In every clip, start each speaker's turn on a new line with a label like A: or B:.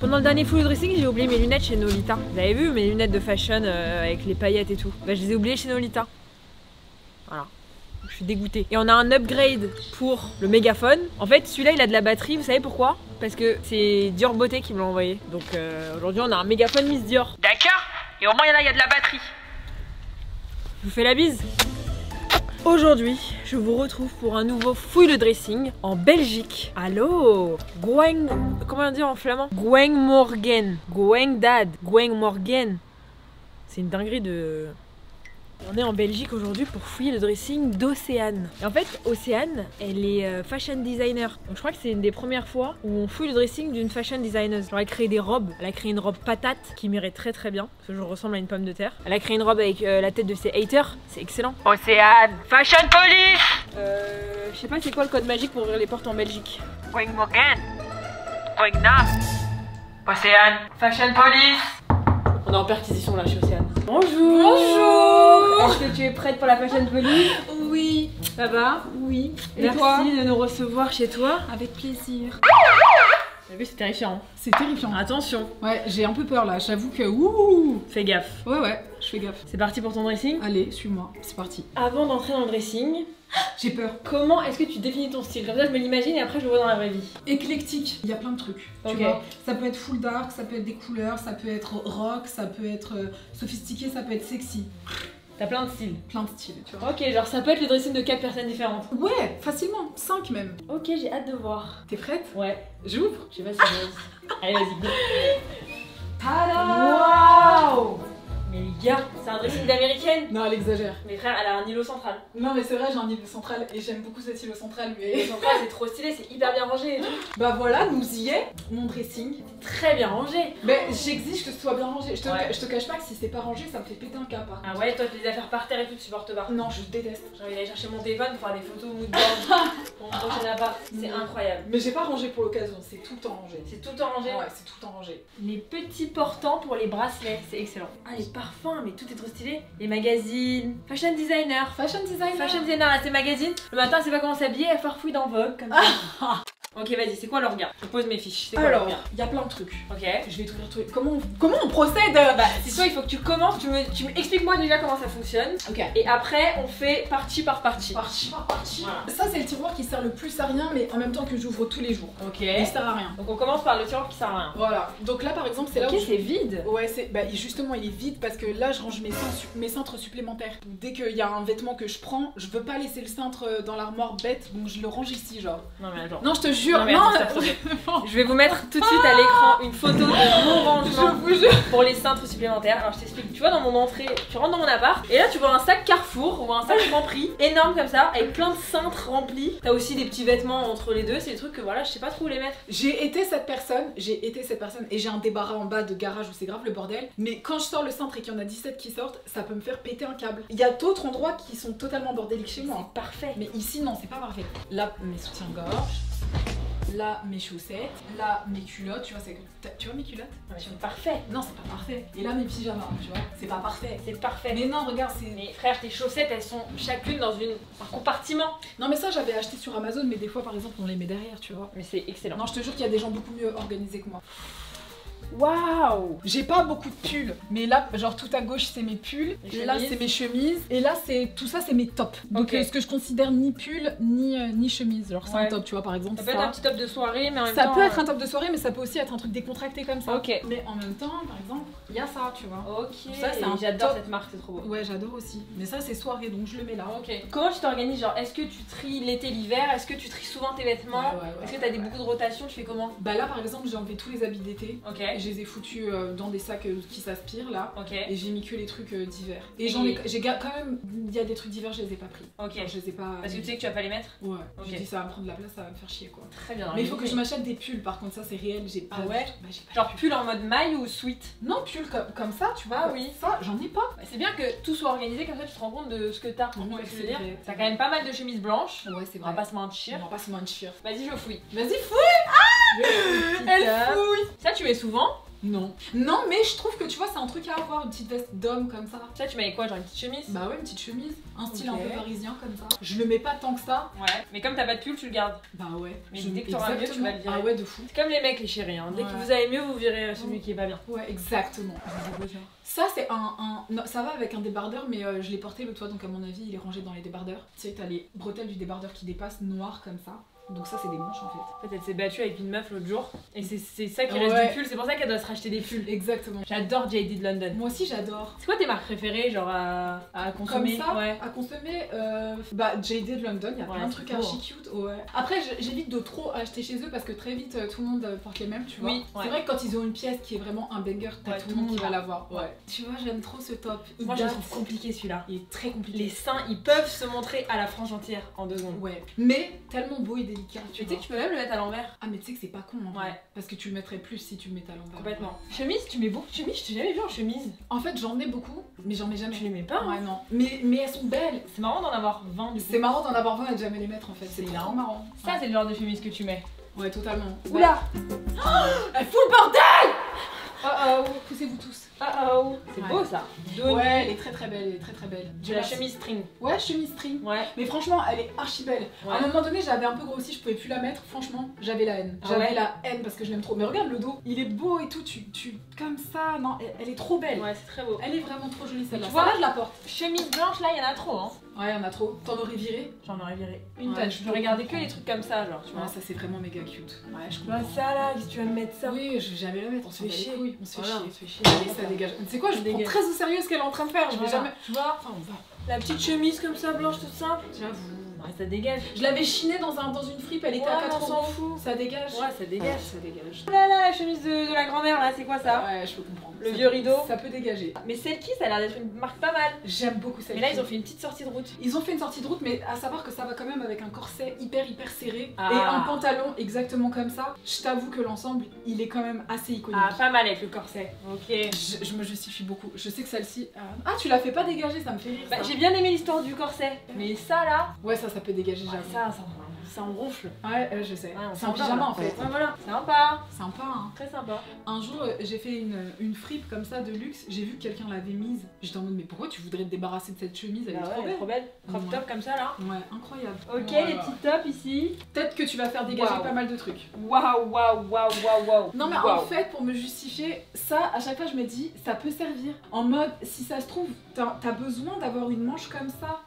A: Pendant le dernier full dressing, j'ai oublié mes lunettes chez Nolita. Vous avez vu mes lunettes de fashion avec les paillettes et tout. Bah je les ai oubliées chez Nolita. Voilà. Je suis dégoûtée. Et on a un upgrade pour le mégaphone. En fait, celui-là, il a de la batterie. Vous savez pourquoi? Parce que c'est Dior Beauté qui me l'a envoyé. Donc aujourd'hui, on a un mégaphone Miss Dior. D'accord. Et au moins, il y a de la batterie. Je vous fais la bise. Aujourd'hui, je vous retrouve pour un nouveau fouille de dressing en Belgique. Allô, comment dire en flamand? Goeng-Morgen. Goeng-Dad. Goeng-Morgen. C'est une dinguerie de... On est en Belgique aujourd'hui pour fouiller le dressing d'Océane. Et en fait, Océane, elle est fashion designer. Donc je crois que c'est une des premières fois où on fouille le dressing d'une fashion designer. Elle a créé des robes. Elle a créé une robe patate qui m'irait très très bien. Parce que je ressemble à une pomme de terre. Elle a créé une robe avec la tête de ses haters. C'est excellent. Océane, fashion police. Je sais pas c'est quoi le code magique pour ouvrir les portes en Belgique. Wing Morgan. Wing Na. Océane, fashion police. On est en perquisition là chez Océane. Bonjour. Bonjour. Est-ce que tu es prête pour la fashion police?
B: Oui.
A: Ça va?
B: Oui. Et
A: merci
B: toi?
A: de nous recevoir chez toi.
B: Avec plaisir.
A: T'as vu, c'est terrifiant.
B: C'est terrifiant.
A: Attention.
B: Ouais, j'ai un peu peur là, j'avoue que ouh.
A: Fais gaffe.
B: Ouais, je fais gaffe.
A: C'est parti pour ton dressing?
B: Allez, suis-moi, c'est parti.
A: Avant d'entrer dans le dressing,
B: j'ai peur.
A: Comment est-ce que tu définis ton style? Comme ça, je me l'imagine et après, je le vois dans la vraie vie.
B: Éclectique, il y a plein de trucs.
A: Ok.
B: Tu vois, ça peut être full dark, ça peut être des couleurs, ça peut être rock, ça peut être sophistiqué, ça peut être sexy.
A: T'as plein de styles.
B: Plein de styles, tu vois.
A: Ok, genre ça peut être le dressing de 4 personnes différentes.
B: Ouais, facilement, 5 même.
A: Ok, j'ai hâte de voir.
B: T'es prête?
A: Ouais.
B: J'ouvre.
A: Je sais pas si c'est allez, vas-y, go.
B: Tada!
A: Waouh! Mais les gars, c'est un dressing d'américaine.
B: Non, elle exagère.
A: Mes frères, elle a un îlot central.
B: Non, mais c'est vrai, j'ai un îlot central et j'aime beaucoup cet îlot central, mais.
A: Le central, c'est trop stylé, c'est hyper bien rangé et tout.
B: Bah voilà, nous y est, mon dressing.
A: Très bien rangé.
B: Mais j'exige que ce soit bien rangé. Je te cache pas que si c'est pas rangé, ça me fait péter un câble.
A: Ah ouais, toi, les affaires par terre et tout, tu supportes pas.
B: Non, je déteste.
A: J'ai envie d'aller chercher mon téléphone pour faire des photos moodboard pour mon prochain appart. C'est incroyable.
B: Mais j'ai pas rangé pour l'occasion, c'est tout le temps rangé.
A: C'est tout le temps rangé.
B: Ouais, c'est tout le temps rangé.
A: Les petits portants pour les bracelets, c'est excellent. Ah, les parfums, mais tout est trop stylé. Les magazines, fashion designer.
B: Fashion designer.
A: Fashion designer, là, c'est magazine. Le matin, elle sait pas comment s'habiller, elle farfouille dans Vogue, comme ça. Ok, vas-y, c'est quoi le regard? Je pose mes fiches. C'est quoi le
B: Alors,
A: regard?
B: il y a plein de trucs.
A: Ok.
B: Je vais t'ouvrir tout. Comment on procède?
A: Bah, c'est soit il faut que tu commences, tu me expliques-moi déjà comment ça fonctionne.
B: Ok.
A: Et après, on fait partie par partie.
B: Partie par partie.
A: Voilà.
B: Ça, c'est le tiroir qui sert le plus à rien, mais en même temps que j'ouvre tous les jours.
A: Ok.
B: Il sert à rien.
A: Donc on commence par le tiroir qui sert à rien.
B: Voilà. Donc là, par exemple, c'est là
A: Ok,
B: où.
A: c'est vide.
B: Ouais, justement, il est vide parce que là, je range mes cintres supplémentaires. Dès qu'il y a un vêtement que je prends, je veux pas laisser le cintre dans l'armoire bête, donc je le range ici, genre.
A: Non, mais genre.
B: Non, je te jure,
A: Non, mais
B: non,
A: attends, je vais vous mettre tout de suite à l'écran une photo de mon rangement
B: je vous jure.
A: pour les cintres supplémentaires. Alors je t'explique, tu vois dans mon entrée, tu rentres dans mon appart et là tu vois un sac Carrefour ou un sac Franprix énorme comme ça avec plein de cintres remplis. T'as aussi des petits vêtements entre les deux, c'est des trucs que voilà, je sais pas trop où les mettre.
B: J'ai été cette personne et j'ai un débarras en bas de garage où c'est grave le bordel. Mais quand je sors le cintre et qu'il y en a 17 qui sortent, ça peut me faire péter un câble. Il y a d'autres endroits qui sont totalement bordéliques chez moi.
A: C'est parfait.
B: Mais ici, non, c'est pas parfait. Là, mes soutiens-gorge. Là, mes chaussettes. Là, mes culottes. Tu vois, tu vois mes culottes?
A: Non, mais c'est parfait.
B: Non, c'est pas parfait. Et là, mes pyjamas, tu vois, c'est pas parfait.
A: C'est parfait.
B: Mais non, regarde, c'est.
A: Mais frère, tes chaussettes elles sont chacune dans un compartiment.
B: Non, mais ça, j'avais acheté sur Amazon, mais des fois, par exemple, on les met derrière, tu vois.
A: Mais c'est excellent.
B: Non, je te jure qu'il y a des gens beaucoup mieux organisés que moi.
A: Waouh!
B: J'ai pas beaucoup de pulls, mais là, genre tout à gauche, c'est mes pulls. Là, c'est mes chemises. Et là, tout ça, c'est mes tops. Donc,
A: Ok.
B: ce que je considère ni pull, ni chemise. Genre, c'est
A: Ouais.
B: un top, tu vois, par exemple.
A: Ça peut être un petit top de soirée, mais en même
B: Ça
A: temps.
B: peut être un top de soirée, mais ça peut aussi être un truc décontracté comme ça.
A: Ok.
B: Mais en même temps, par exemple, il y a ça, tu vois.
A: Ok.
B: Ça, c'est un
A: J'adore
B: top.
A: cette marque, c'est trop beau.
B: Ouais, j'adore aussi. Mais ça, c'est soirée, donc je le mets là.
A: Ok. Comment tu t'organises? Genre, est-ce que tu tries l'été, l'hiver? Est-ce que tu tries souvent tes vêtements?
B: Ouais,
A: Est-ce que t'as beaucoup de rotation? Tu fais comment?
B: Bah là, par exemple, j'ai enlevé tous les habits d'été.
A: Ok.
B: Et je les ai foutus dans des sacs qui s'aspirent là.
A: Ok.
B: Et j'ai mis que les trucs d'hiver. Et quand même, il y a des trucs d'hiver, je les ai pas pris.
A: Ok.
B: Genre, je les ai pas.
A: Parce que tu sais que tu vas pas les mettre?
B: Ouais.
A: Ok.
B: J'ai dit ça va me prendre de la place, ça va me faire chier quoi.
A: Très bien.
B: Mais il faut que je m'achète des pulls, par contre, ça c'est réel, j'ai pas.
A: Ah ouais?
B: Bah, j'ai pas
A: Genre
B: de
A: pull en mode maille ou sweat?
B: Non, pull comme ça, tu vois.
A: Ah oui.
B: Ça, j'en ai pas.
A: Bah, c'est bien que tout soit organisé comme ça, tu te rends compte de ce que t'as. Tu vois ce que je veux dire?
B: vrai.
A: T'as quand même pas mal de chemises blanches.
B: Ouais, c'est
A: On va
B: vrai.
A: pas se mentir.
B: On va pas se mentir.
A: Vas-y, je fouille.
B: Vas-y, fouille.
A: Elle
B: fouille.
A: Ça, tu mets souvent?
B: Non. Non, mais je trouve que tu vois, c'est un truc à avoir, une petite veste d'homme comme ça.
A: Ça, tu mets avec quoi, genre une petite chemise?
B: Bah ouais, une petite chemise, un style
A: Ok.
B: un peu parisien comme ça. Je le mets pas tant que ça.
A: Ouais. Mais comme t'as pas de pull, tu le gardes.
B: Bah ouais.
A: Mais dès que t'auras mieux, tu vas le virer.
B: Ah ouais, de fou.
A: C'est comme les mecs, les chéris. Hein. Dès
B: Ouais.
A: que vous avez mieux, vous virez celui qui est pas bien.
B: Ouais, exactement. Ça, c'est non, ça va avec un débardeur, mais je l'ai porté l'autre fois, donc à mon avis, il est rangé dans les débardeurs. Tu sais, t'as les bretelles du débardeur qui dépassent, noires comme ça. Donc ça, c'est des manches en fait.
A: En fait, elle s'est battue avec une meuf l'autre jour. Et c'est ça qui reste
B: Ouais.
A: du pull. C'est pour ça qu'elle doit se racheter des pulls.
B: Exactement.
A: J'adore JD de London.
B: Moi aussi, j'adore.
A: C'est quoi tes marques préférées, genre à consommer?
B: Comme ça,
A: Ouais.
B: à consommer, bah JD de London, il y a
A: Ouais,
B: plein de
A: c'est
B: trucs
A: beau,
B: archi cute. Ouais. Après, j'évite de trop acheter chez eux parce que très vite, tout le monde porte les mêmes, tu vois.
A: Oui, ouais.
B: C'est vrai que quand ils ont une pièce qui est vraiment un banger, t'as
A: Ouais,
B: tout le monde qui va l'avoir.
A: Ouais.
B: Ouais. Tu vois, j'aime trop ce top. Il
A: Moi, je le
B: date.
A: trouve compliqué celui-là.
B: Il est très compliqué.
A: Les seins, ils peuvent se montrer à la France entière en 2 secondes.
B: Ouais. Mais tellement beau et délicat.
A: Tu sais que tu peux même le mettre à l'envers.
B: Ah mais tu sais que c'est pas con en vrai.
A: Ouais.
B: Parce que tu le mettrais plus si tu le mettais à l'envers.
A: Complètement. Chemise, tu mets beaucoup de chemises? Je t'ai jamais vu en chemise.
B: En fait j'en ai beaucoup, mais j'en mets jamais.
A: Tu les mets pas? Hein.
B: Ouais non. Mais elles sont belles.
A: C'est marrant d'en avoir 20 du coup.
B: C'est marrant d'en avoir 20 et de jamais les mettre en fait. C'est
A: C'est
B: trop
A: marrant.
B: marrant.
A: Ça, c'est le genre de chemise que tu mets.
B: Ouais totalement.
A: Oula!
B: Elle fout le bordel. Oh poussez-vous tous.
A: Oh, c'est
B: Ouais.
A: beau ça.
B: Ouais, elle est très très belle, elle est très très belle.
A: De la chemise string.
B: Ouais, chemise string.
A: Ouais.
B: Mais franchement, elle est archi belle.
A: Ouais.
B: À un moment donné, j'avais un peu grossi, je pouvais plus la mettre. Franchement, j'avais la haine.
A: Ah
B: J'avais
A: ouais
B: la haine parce que je l'aime trop. Mais regarde le dos, il est beau et tout. Tu comme ça, non, elle est trop belle.
A: Ouais, c'est très beau.
B: Elle est vraiment trop jolie celle-là.
A: Tu vois,
B: Celle-là, je la porte.
A: Chemise blanche, là, il y en a trop, hein.
B: Ouais, y en a trop. T'en aurais viré.
A: J'en aurais viré une
B: Ouais,
A: tonne.
B: je
A: Je
B: peux
A: peux regarder que
B: comprendre.
A: les trucs comme ça, genre, tu vois.
B: Ouais, ça c'est vraiment méga cute. Ouais, je
A: Bah,
B: comprends.
A: ça là, qu'est-ce que tu vas me mettre ça?
B: Oui, je vais jamais la mettre. On se
A: fait
B: fait
A: chier.
B: chier. On se fait
A: Voilà,
B: chier.
A: on se fait chier.
B: Allez, ça dégage. Tu sais quoi, je
A: Ça
B: prends
A: dégage.
B: très au sérieux ce qu'elle est en train de faire. Je vais
A: Voilà.
B: jamais.
A: Tu vois,
B: Enfin, on va.
A: la petite chemise comme ça, blanche, toute simple.
B: J'avoue.
A: Ouais, ça dégage.
B: Je l'avais chinée dans une fripe, elle était à
A: Ouais,
B: 4
A: on s'en
B: euros.
A: fout.
B: Ça dégage.
A: Ouais, ça dégage.
B: Ça dégage.
A: Oh là là, la chemise de la grand-mère, là, c'est quoi ça?
B: Ouais, je peux comprendre.
A: Le
B: Ça
A: vieux
B: peut-
A: rideau.
B: Ça peut dégager.
A: Mais celle-ci, ça a l'air d'être une marque pas mal.
B: J'aime beaucoup celle-ci.
A: Mais là, ils ont fait une petite sortie de route.
B: Ils ont fait une sortie de route, mais à savoir que ça va quand même avec un corset hyper serré
A: Ah.
B: et un pantalon exactement comme ça. Je t'avoue que l'ensemble, il est quand même assez iconique.
A: Ah, pas mal avec le corset. Ok.
B: Je me justifie beaucoup. Je sais que celle-ci. Ah, tu l'as fait pas dégager, ça me fait rire.
A: Bah,
B: ça.
A: j'ai bien aimé l'histoire du corset. Mais ça là,
B: Ouais, ça peut dégager,
A: ouais,
B: j'avoue.
A: ça en ronfle.
B: Ouais, je sais.
A: Ouais, on
B: c'est un
A: s'en va,
B: pyjama
A: là.
B: en fait.
A: Ouais, voilà. Sympa.
B: Sympa, hein.
A: Très sympa.
B: Un jour, j'ai fait une fripe comme ça de luxe. J'ai vu que quelqu'un l'avait mise. J'étais en mode, mais pourquoi tu voudrais te débarrasser de cette chemise? Elle est
A: Bah
B: trop
A: ouais,
B: belle.
A: trop belle. Crop
B: Ouais.
A: top comme ça là.
B: Ouais, incroyable.
A: Ok,
B: Ouais,
A: les
B: ouais.
A: petits tops ici.
B: Peut-être que tu vas faire dégager
A: Waouh.
B: pas mal de trucs.
A: Waouh, waouh, waouh, waouh, waouh.
B: Non mais en
A: Waouh.
B: fait pour me justifier ça à chaque fois je me dis ça peut servir en mode si ça se trouve t'as besoin d'avoir une manche comme ça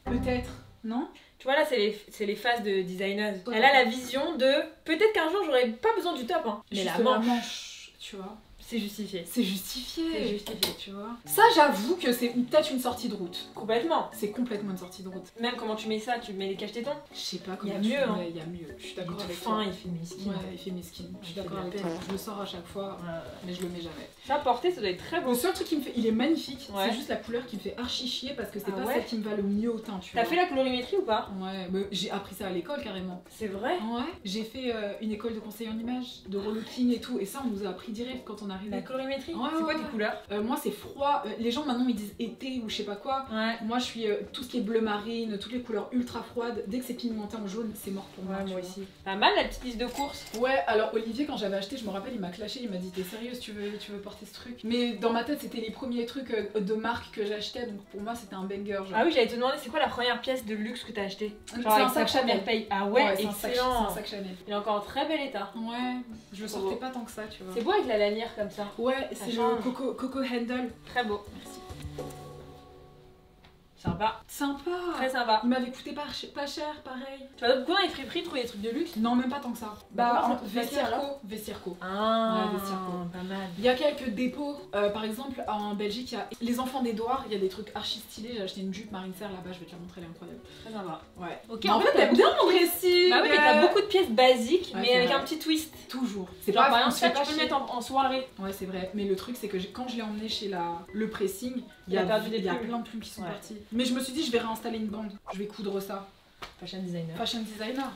B: peut-être non.
A: Tu vois là, c'est les phases de designer.
B: Ouais.
A: Elle a la vision de peut-être qu'un jour j'aurais pas besoin du top, hein. Mais
B: Juste
A: la manche,
B: tu vois
A: c'est justifié.
B: c'est justifié.
A: C'est justifié.
B: Tu vois ça j'avoue que c'est peut-être une sortie de route.
A: Complètement.
B: C'est complètement une sortie de route.
A: Même comment tu mets ça, tu mets les cache-tétons.
B: Je sais pas
A: Il y
B: comment
A: a
B: tu
A: mieux,
B: fais,
A: hein.
B: il y a mieux. Je suis
A: Il est
B: d'accord
A: tout
B: avec
A: fin,
B: toi.
A: il fait miskin.
B: Ouais, il fait miskin. Je suis
A: Il fait
B: d'accord
A: de la
B: avec
A: peine.
B: toi. Je le sors à chaque fois, mais je le mets jamais.
A: Ça porter, ça doit être très beau.
B: Le seul truc qui me fait, il est magnifique.
A: Ouais.
B: C'est juste la couleur qui me fait archi chier parce que c'est
A: Ah
B: pas
A: ouais
B: celle qui me va le mieux au teint. Tu
A: T'as
B: vois.
A: fait la colorimétrie ou pas?
B: Ouais, mais j'ai appris ça à l'école carrément.
A: C'est vrai.
B: Ouais, j'ai fait une école de conseil en images, de relooking et tout, et ça on nous a appris direct quand on
A: La
B: arrivait.
A: colorimétrie.
B: Ouais,
A: C'est quoi
B: ouais,
A: tes
B: ouais.
A: couleurs?
B: Moi c'est froid, les gens maintenant ils disent été ou je sais pas quoi.
A: Ouais.
B: Moi je suis tout ce qui est bleu marine, toutes les couleurs ultra froides, dès que c'est pigmenté en jaune c'est mort pour moi.
A: Ouais,
B: tu
A: moi
B: vois.
A: aussi. Pas mal la petite liste de courses.
B: Ouais, alors Olivier quand j'avais acheté, je me rappelle, il m'a clashé, il m'a dit t'es sérieuse, tu veux porter ce truc? Mais dans ma tête c'était les premiers trucs de marque que j'achetais, donc pour moi c'était un banger. Genre.
A: Ah oui, j'allais te demander c'est quoi la première pièce de luxe que t'as acheté?
B: C'est
A: Genre
B: un
A: avec
B: sac
A: ta première
B: Chanel.
A: paye. Ah ouais,
B: c'est un sac
A: excellent.
B: Chanel.
A: Il est encore en très bel état.
B: Ouais, je le
A: Trop
B: sortais
A: beau.
B: pas tant que ça, tu vois.
A: C'est beau avec la lanière comme ça.
B: Ouais, c'est
A: change.
B: le Coco Handle.
A: Très beau.
B: Merci.
A: Sympa.
B: Sympa.
A: Très sympa.
B: Il m'avait coûté pas cher, pareil.
A: Tu vas beaucoup dans les friperies trouver des trucs de luxe?
B: Non, même pas tant que ça.
A: Bah, comment
B: Bah,
A: ça te fait alors
B: Vestiairco.
A: Ah,
B: Ouais, Vestiairco.
A: pas mal.
B: Il y a quelques dépôts. Par exemple, en Belgique, il y a les enfants d'Edouard. Il y a des trucs archi stylés. J'ai acheté une jupe Marine Serre là-bas. Je vais te la montrer, elle est incroyable.
A: Très sympa.
B: Ouais.
A: Ok,
B: Mais en fait,
A: t'as
B: t'aimes bien mon récit.
A: Bah oui, mais t'as beaucoup de pièces basiques,
B: Ouais,
A: mais
B: c'est
A: avec
B: vrai.
A: un petit twist.
B: Toujours. C'est
A: Genre
B: pas
A: par
B: on
A: exemple,
B: se
A: ça
B: fait
A: tu
B: pas
A: peux le
B: chier.
A: mettre en soirée.
B: Ouais, c'est vrai. Mais le truc, c'est que quand je l'ai emmené chez le pressing,
A: Il a perdu des
B: il y a
A: plumes.
B: plein de plumes qui sont
A: Ouais.
B: parties. Mais je me suis dit, je vais réinstaller une bande. Je vais coudre ça.
A: Fashion designer.
B: Fashion designer.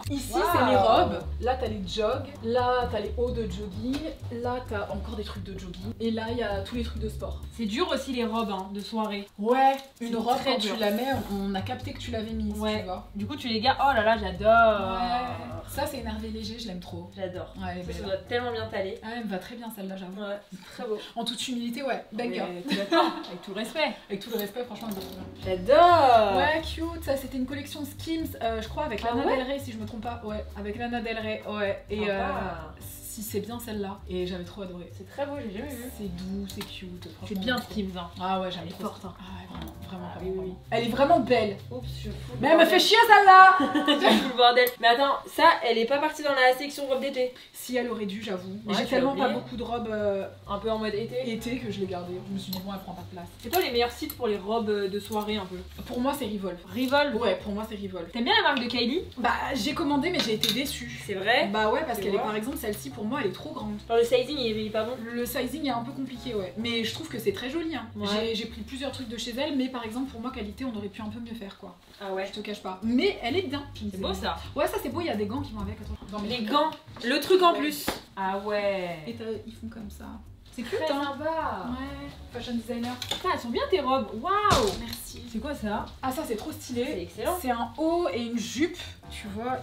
B: Ici,
A: Wow.
B: c'est les robes. Là, t'as les jogs. Là, t'as les hauts de jogging. Là, t'as encore des trucs de jogging. Et là, il y a tous les trucs de sport.
A: C'est dur aussi les robes hein, de soirée.
B: Ouais, une
A: C'est
B: robe,
A: très
B: quand
A: dur.
B: tu la mets, on a capté que tu l'avais mise,
A: Ouais.
B: tu vois.
A: Du coup, tu les gardes. Oh là là, j'adore.
B: Ouais. Ça, c'est énervé léger, je l'aime trop.
A: J'adore.
B: Ouais, elle est
A: Ça
B: belle.
A: doit tellement bien t'aller.
B: Ah, elle me va très bien celle-là, j'avoue.
A: Ouais, c'est très beau.
B: En toute humilité, ouais, banger.
A: Mais tout d'accord, avec tout le respect.
B: Avec tout le respect, franchement, elle me va trop bien.
A: J'adore.
B: Ouais, cute, ça c'était une collection Skims, je crois, avec
A: Ah
B: Lana
A: ouais
B: Del Rey, si je me trompe pas. Ouais, avec Lana Del Rey, ouais. Et
A: Sympa.
B: si c'est bien celle-là. Et j'avais trop adoré.
A: C'est très beau, j'ai jamais vu.
B: C'est doux, c'est cute, franchement.
A: C'est bien
B: j'aime trop.
A: Skims, hein.
B: Ah ouais, j'aime
A: Elle est
B: trop.
A: forte, hein.
B: Ah ouais, vraiment, vraiment,
A: Ah
B: vraiment,
A: oui,
B: vraiment.
A: oui.
B: Elle est vraiment belle.
A: Oups, je fous.
B: Mais elle me fait chier celle-là.
A: Je fous le bordel. Mais attends, ça, elle est pas partie dans la sélection robe d'été.
B: Si elle aurait dû, j'avoue. Mais
A: Ouais,
B: j'ai
A: tu l'as
B: tellement pas
A: oublié.
B: beaucoup de robes
A: Un peu en mode été.
B: été que je l'ai gardée. Je me suis dit, bon, elle prend pas de place.
A: C'est quoi les meilleurs sites pour les robes de soirée un peu?
B: Pour moi, c'est Revolve.
A: Revolve.
B: Ouais, pour moi, c'est Revolve.
A: T'aimes bien la marque de Kylie?
B: Bah, j'ai commandé, mais j'ai été déçue.
A: C'est vrai?
B: Bah ouais, parce
A: Tu
B: qu'elle est
A: vois.
B: par exemple, celle-ci, pour moi, elle est trop grande.
A: Genre le sizing il est pas bon.
B: Le sizing est un peu compliqué, ouais. Mais je trouve que c'est très joli, hein.
A: Ouais.
B: J'ai pris plusieurs trucs de chez elle, mais par exemple, pour moi, qualité, on aurait pu un peu mieux faire, quoi.
A: Ah ouais.
B: Je te cache pas. Mais elle est bien.
A: C'est beau ça.
B: Ouais, ça c'est beau, il y a des gants qui vont avec. Attends, dans mes
A: Les
B: trucs.
A: gants. Le truc en
B: Ouais.
A: plus. Ah ouais.
B: Et ils font comme ça. C'est cute,
A: Très
B: hein.
A: sympa.
B: Ouais, fashion designer.
A: Putain, elles sont bien tes robes. Waouh.
B: Merci.
A: C'est quoi ça?
B: Ah, ça c'est trop
A: C'est
B: stylé.
A: excellent.
B: C'est un haut et une jupe. Tu vois,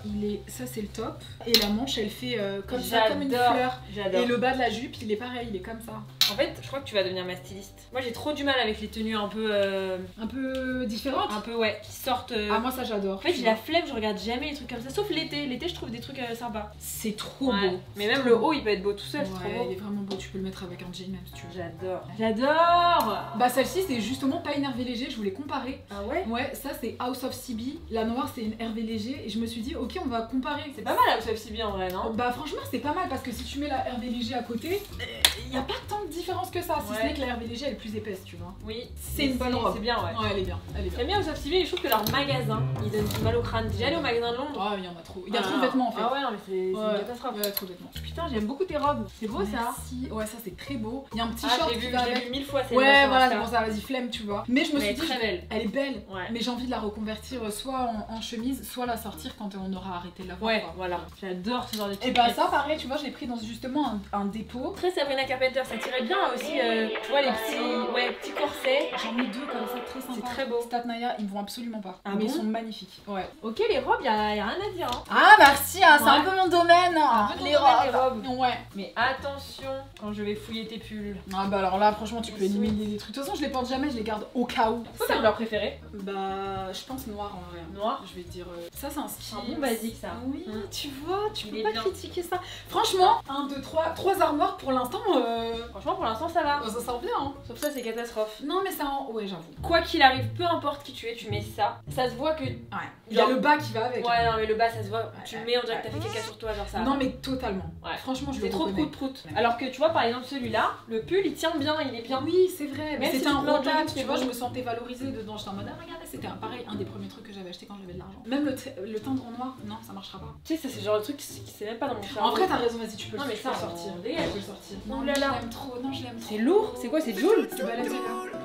B: ça c'est le top. Et la manche, elle fait comme ça, comme une
A: J'adore.
B: fleur.
A: J'adore.
B: Et le bas de la jupe, il est pareil, il est comme ça.
A: En fait, je crois que tu vas devenir ma styliste. Moi, j'ai trop du mal avec les tenues un peu,
B: Un peu différente.
A: ouais, qui sortent.
B: Ah, moi ça j'adore.
A: En fait, j'ai la flemme, je regarde jamais les trucs comme ça, sauf l'été. L'été, je trouve des trucs sympas.
B: C'est trop
A: Ouais.
B: beau.
A: Mais même le haut, il peut être beau tout seul, c'est
B: Ouais,
A: trop
B: il
A: beau.
B: est vraiment beau. Tu peux le mettre avec un jean même si tu veux.
A: J'adore. J'adore.
B: Bah, celle-ci, c'est justement pas une Hervé Léger, je voulais comparer.
A: Ah ouais.
B: Ouais, ça c'est House of CB. La noire, c'est une Hervé Léger. Et je me suis dit, ok, on va comparer.
A: C'est pas mal la House of CB en vrai, non?
B: Bah franchement c'est pas mal parce que si tu mets la Hervé Léger à côté, il y a pas tant de différence que ça, si
A: Ouais.
B: ce n'est que la Hervé Léger elle est plus épaisse, tu vois.
A: Oui.
B: C'est une bonne robe.
A: C'est bien, ouais.
B: Ouais, elle est bien, elle est bien.
A: J'aime bien House of CB et je trouve que leur magasin, ils donnent du mal au crâne. T'es déjà allé au magasin de Londres?
B: Ah, il y en a trop. Il y a
A: Ah.
B: trop de vêtements en fait.
A: Ah ouais, non, mais c'est une
B: Ouais.
A: catastrophe.
B: Ouais, trop de vêtements.
A: Putain, j'aime beaucoup tes robes. C'est beau ça.
B: Merci. Ouais, ça c'est très beau. Il y a un petit
A: Ah,
B: short
A: je
B: qui
A: l'ai
B: va
A: vu, je l'ai
B: avec.
A: vu 1000 fois.
B: Ouais, voilà, c'est pour ça, vas-y, flemme, tu vois. Mais je me
A: Mais
B: suis dit,
A: très belle.
B: elle est belle.
A: Ouais.
B: Mais j'ai envie de la reconvertir soit en chemise, soit la sortir quand on aura arrêté de la voir.
A: Ouais,
B: quoi.
A: voilà. J'adore ce genre de
B: Et
A: trucs.
B: bah ça pareil, tu vois, je l'ai pris dans justement un dépôt.
A: Très Sabrina Carpenter, ça tirait bien aussi, tu vois, les petits corsets.
B: J'en ai deux comme ça, très sympa.
A: C'est très beau.
B: Statnaya, ils me vont absolument pas.
A: Ah
B: mais ils
A: bon
B: sont magnifiques. Ouais.
A: Ok, les robes, y a rien à dire. Hein.
B: Ah merci, hein, c'est
A: Ouais.
B: un peu mon domaine.
A: Un peu ton domaine, les robes.
B: Ouais.
A: Mais attention quand je vais fouiller tes pulls.
B: Ah bah alors là, franchement, tu peux éliminer des trucs. De toute façon, je les porte jamais, je les garde au cas où.
A: C'est quoi ta couleur préférée?
B: Bah, je pense noir en vrai.
A: Noir.
B: Je vais te dire. Ça, c'est un ski.
A: Un bon basique ça.
B: Oui,
A: Mm.
B: tu vois, tu
A: Il
B: peux
A: est
B: pas
A: bien.
B: critiquer ça. Franchement, 1, 2, 3 armoires pour l'instant,
A: Franchement, pour l'instant, ça va.
B: ça sort bien. Hein.
A: Sauf ça, c'est catastrophe.
B: Non, mais ça en. Ouais, j'avoue.
A: Quoi qu'il arrive, peu importe qui tu es, tu mets ça. Ça se voit que.
B: Ouais. Il y a
A: Genre-
B: le bas qui va avec.
A: Ouais, non, mais le bas, ça se voit. Tu
B: Ouais,
A: le mets, on dirait que
B: ouais.
A: t'as fait caca sur toi, genre ça.
B: Non, mais totalement.
A: Ouais.
B: Franchement, je le
A: C'est trop
B: reconnais.
A: prout. Alors que tu vois, par exemple, celui-là, le pull, il tient bien, il est bien.
B: Oui, c'est vrai. Mais
A: Même si
B: c'était
A: tu
B: un
A: te mets en
B: rotat,
A: jogging,
B: tu
A: c'est
B: vois,
A: bon.
B: je me sentais valorisée dedans. J'étais en mode, ah, regardez, c'était pareil, un des premiers trucs que j'avais acheté quand j'avais de l'argent. Même le timbre en noir, non, ça marchera pas.
A: Tu sais, ça, c'est le genre de truc qui c'est même pas dans mon cerveau.
B: En vrai, t'as raison, vas-y, tu peux
A: Non, mais
B: tu
A: ça,
B: peux le sortir.
A: on dégage.
B: Tu peux le sortir.
A: Oh
B: Non,
A: là
B: je
A: là.
B: l'aime trop, non, je l'aime trop.
A: C'est lourd. C'est quoi, c'est Joule?
B: Tu balades là.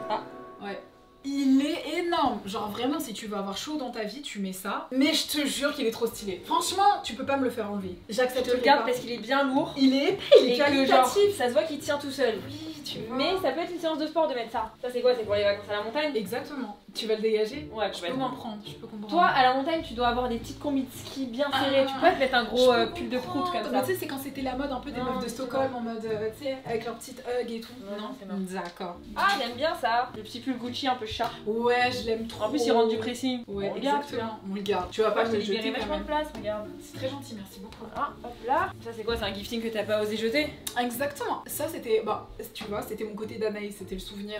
A: Ah.
B: Ouais. Il est énorme. Genre vraiment, si tu veux avoir chaud dans ta vie, tu mets ça. Mais je te jure qu'il est trop stylé. Franchement, tu peux pas me le faire enlever.
A: Je
B: J'accepte
A: te le garde parce qu'il est bien lourd.
B: Il est épais, il est
A: Et que genre,
B: qualitatif.
A: ça se voit qu'il tient tout seul.
B: Oui, tu vois.
A: Mais ça peut être une séance de sport de mettre ça. Ça, c'est quoi? C'est pour les vacances à la montagne?
B: Exactement. Tu vas le dégager?
A: Ouais,
B: Je peux m'en prendre. Je peux comprendre.
A: Toi, à la montagne, tu dois avoir des petites combis de ski bien
B: Ah,
A: serrées. Tu peux pas te mettre un gros
B: je peux
A: pull de prout
B: comprendre.
A: comme
B: Mais
A: ça.
B: tu sais, c'est quand c'était la mode un peu des
A: Non,
B: meufs de
A: mais
B: Stockholm en mode, tu sais, avec leurs petites hugs et tout.
A: Non, c'est mort.
B: D'accord.
A: Ah, j'aime bien ça. Le petit pull Gucci un peu chat.
B: Ouais, je l'aime trop.
A: En plus, il rentre du pressing.
B: Ouais,
A: On regarde,
B: exactement. On le garde. Tu vas pas
A: je
B: me
A: t'ai
B: le
A: libéré
B: jeter quand
A: vachement de
B: même.
A: place, regarde.
B: C'est très gentil, merci beaucoup.
A: Ah, hop là. Ça, c'est quoi? C'est un gifting que t'as pas osé jeter?
B: Exactement. Ça, c'était, bah, tu vois, c'était mon côté d'Anaïs. C'était le souvenir.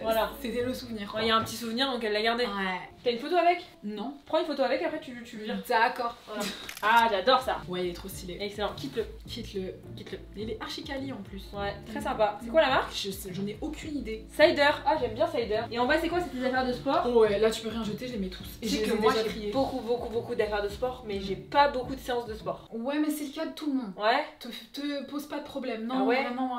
A: Voilà.
B: C'était le souvenir.
A: Il y a un petit souvenir, donc elle l'a gardé.
B: Ouais.
A: T'as une photo avec?
B: Non.
A: Prends une photo avec, après tu le vires.
B: D'accord.
A: Voilà. Ah, j'adore ça.
B: Ouais, il est trop stylé.
A: Excellent. Quitte-le.
B: Quitte-le.
A: Quitte-le.
B: Il est archi quali en plus.
A: Ouais, très sympa. C'est quoi la marque?
B: Je n'ai aucune idée.
A: Cider. Ah, j'aime bien Cider. Et en bas, c'est quoi? C'est tes affaires de sport?
B: Ouais, là tu peux rien jeter, je les mets tous. Et
A: Tu sais
B: je
A: que
B: les ai
A: moi,
B: déjà
A: j'ai
B: triés.
A: beaucoup d'affaires de sport, mais j'ai pas beaucoup de séances de sport.
B: Ouais, mais c'est le cas de tout le monde.
A: Ouais.
B: Te pose pas de problème. Non,
A: Ah ouais
B: vraiment.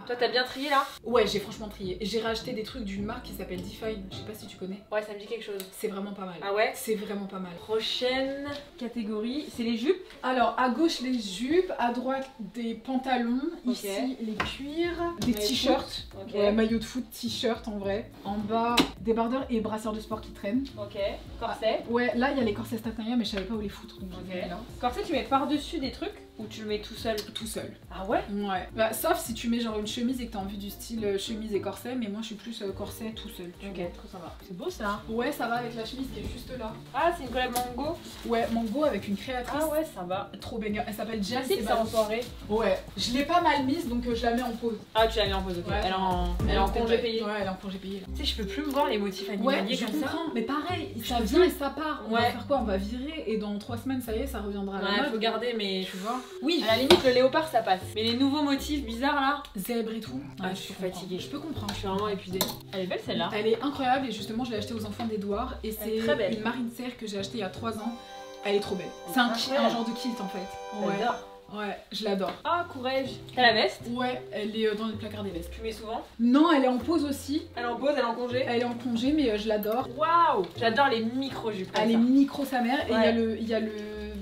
A: Toi, t'as bien trié là?
B: Ouais, j'ai franchement trié. J'ai racheté des trucs d'une marque qui s'appelle Define. Je sais pas si tu connais. connais?
A: Ouais, ça me dit quelque chose.
B: C'est vraiment pas mal.
A: Ah ouais?
B: C'est vraiment pas mal.
A: Prochaine catégorie, c'est les jupes.
B: Alors, à gauche, les jupes, à droite, des pantalons,
A: Ok.
B: ici, les cuirs, des
A: Maillot de
B: t-shirts,
A: Ok.
B: ouais, maillot de foot, t-shirt en vrai. En bas, débardeurs et brassières de sport qui traînent.
A: Ok. Corset.
B: Ouais, là, il y a les corsets Statania, mais je savais pas où les foutre. Donc je les ai mis là.
A: Corset, tu mets par-dessus des trucs ou tu le mets tout seul?
B: Tout seul.
A: Ah ouais?
B: Ouais. Bah, sauf si tu mets genre une chemise et que t'as envie du style chemise et corset, mais moi je suis plus corset tout seul. Tu
A: Ok,
B: vois.
A: trop sympa. C'est beau ça.
B: Ouais, ça va avec la chemise qui est juste là.
A: Ah, c'est une collab mango.
B: Ouais, Mango avec une créatrice.
A: Ah ouais, ça va.
B: Trop banger. Elle s'appelle Jen.
A: Classique ça en soirée.
B: Ouais. Je l'ai pas mal mise donc je la mets en pause.
A: Ah, tu l'as mis en pause, ok.
B: Ouais.
A: Elle est en congé payé.
B: Ouais, elle est en congé payé. Là.
A: Tu sais, je peux plus me voir les motifs
B: Ouais,
A: animaliers
B: je
A: comme ça.
B: comprends. Mais pareil, ça
A: peux
B: vient
A: plus.
B: et ça part. On
A: Ouais.
B: va faire quoi? On va virer et dans 3 semaines, ça y est, ça reviendra à la
A: Ouais,
B: mode.
A: faut garder, mais.
B: Tu vois?
A: Oui, à la limite, le léopard ça passe. Mais les nouveaux motifs bizarres là,
B: Zèbre et tout.
A: Ah,
B: Ouais,
A: je suis
B: comprends.
A: fatiguée.
B: Je peux comprendre.
A: je suis vraiment épuisée. Elle est belle celle-là.
B: Elle est incroyable et justement je l'ai achetée aux enfants d'Edouard et
A: Elle est
B: c'est
A: très belle.
B: une marine serre que j'ai achetée il y a 3 ans. Elle est trop belle. C'est un
A: Incroyable.
B: genre de kilt en fait. Ouais,
A: J'adore.
B: ouais, je l'adore.
A: Ah, courage. T'as la veste?
B: Ouais, elle est dans le placard des vestes.
A: Tu mets souvent?
B: Non, elle est en pause aussi.
A: Elle est en pause, elle est en congé?
B: Elle est en congé mais je l'adore.
A: Waouh! J'adore les micro-jupes.
B: Elle est micro sa mère et il
A: Ouais.
B: y a le